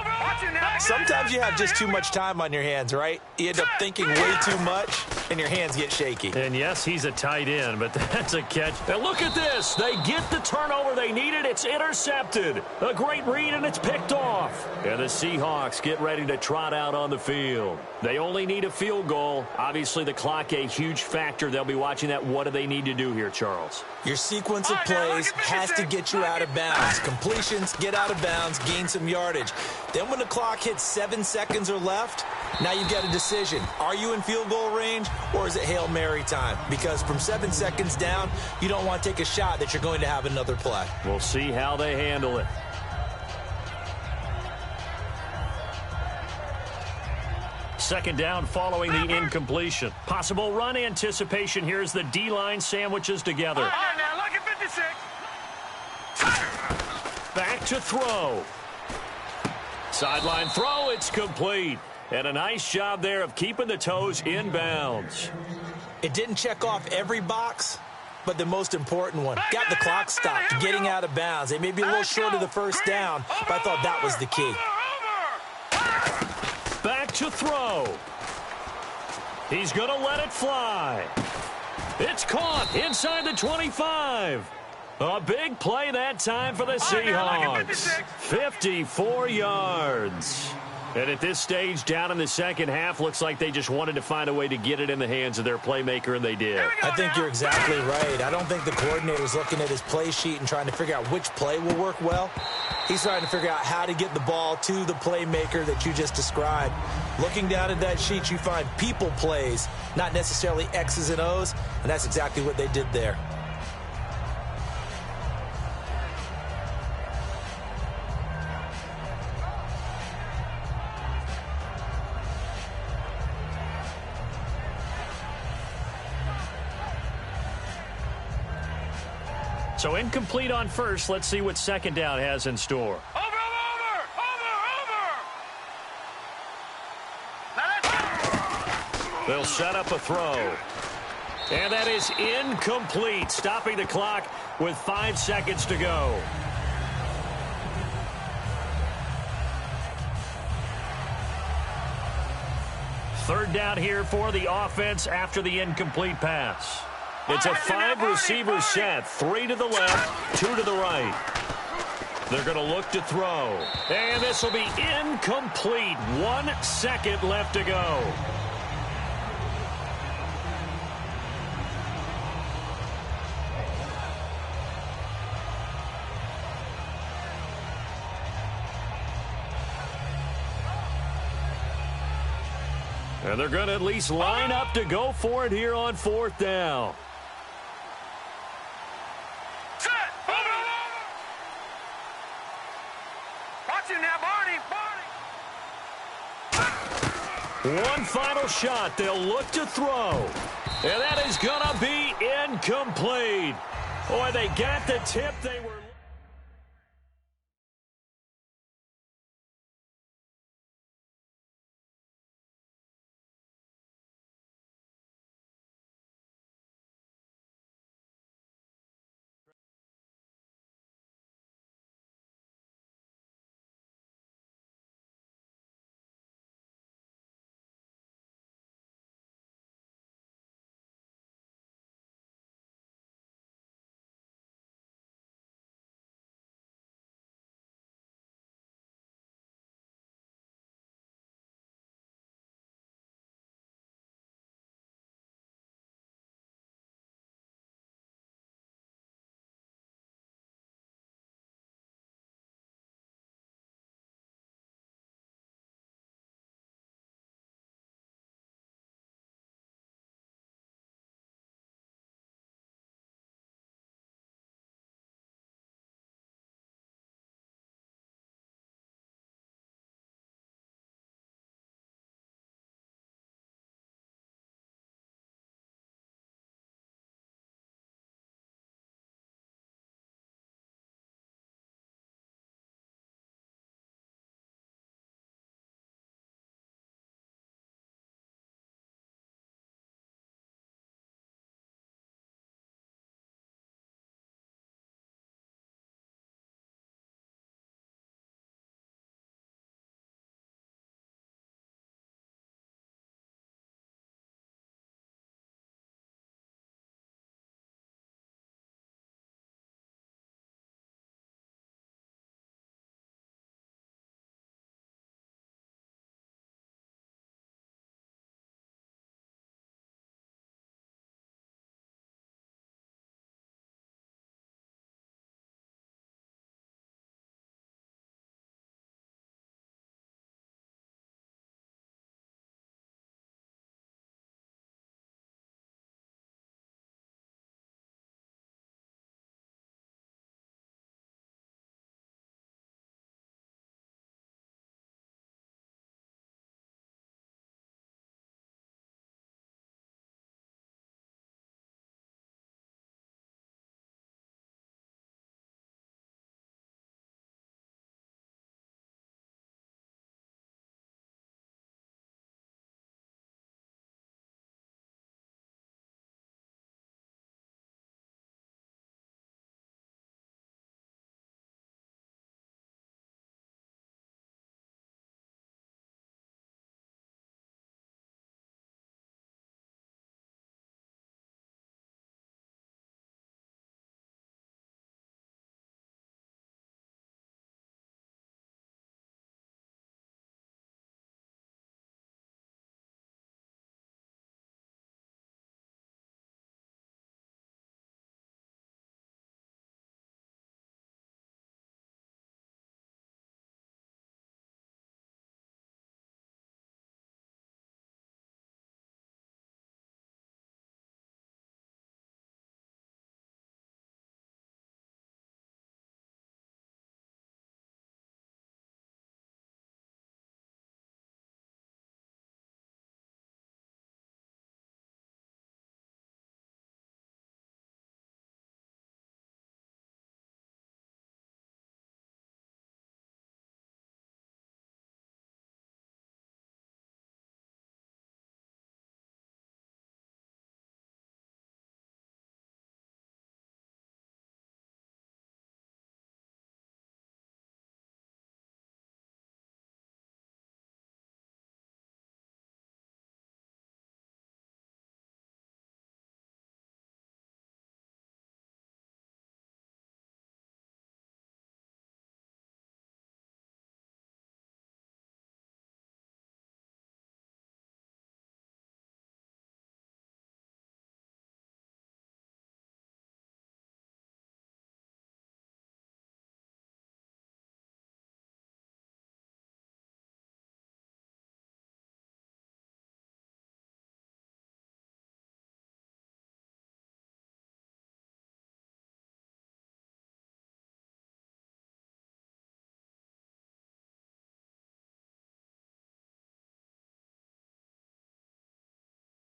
Sometimes you have just too much time on your hands, right? You end up thinking way too much, and your hands get shaky. And yes, he's a tight end, but that's a catch. And look at this. They get the turnover they needed. It's intercepted. A great read, and it's picked off. And the Seahawks get ready to trot out on the field. They only need a field goal. Obviously, the clock a huge factor. They'll be watching that. What do they need to do here, Charles? Your sequence of plays has to get you out of bounds. Completions, get out of bounds, gain some yardage. Then when the clock hits 7 seconds or left, now you've got a decision. Are you in field goal range, or is it Hail Mary time? Because from 7 seconds down, you don't want to take a shot that you're going to have another play. We'll see how they handle it. Second down following the incompletion. Possible run anticipation here as the D-line sandwiches together. All right, now, lucky 56. Back to throw. Sideline throw, it's complete. And a nice job there of keeping the toes in bounds. It didn't check off every box, but the most important one. Got the clock stopped, getting out of bounds. They may be a little short of the first down, but I thought that was the key. Back to throw. He's going to let it fly. It's caught inside the 25. A big play that time for the Seahawks. 54 yards. And at this stage, down in the second half, looks like they just wanted to find a way to get it in the hands of their playmaker, and they did. I think you're exactly right. I don't think the coordinator's looking at his play sheet and trying to figure out which play will work well. He's trying to figure out how to get the ball to the playmaker that you just described. Looking down at that sheet, you find people plays, not necessarily X's and O's, and that's exactly what they did there. So incomplete on first. Let's see what second down has in store. Over. They'll set up a throw. And that is incomplete, stopping the clock with 5 seconds to go. Third down here for the offense after the incomplete pass. It's a 5-receiver set, 3 to the left, 2 to the right. They're going to look to throw. And this will be incomplete. 1 second left to go. And they're going to at least line up to go for it here on 4th down. Set. Over. Watch him now, Barney. One final shot. They'll look to throw. And that is going to be incomplete. Boy, they got the tip they were.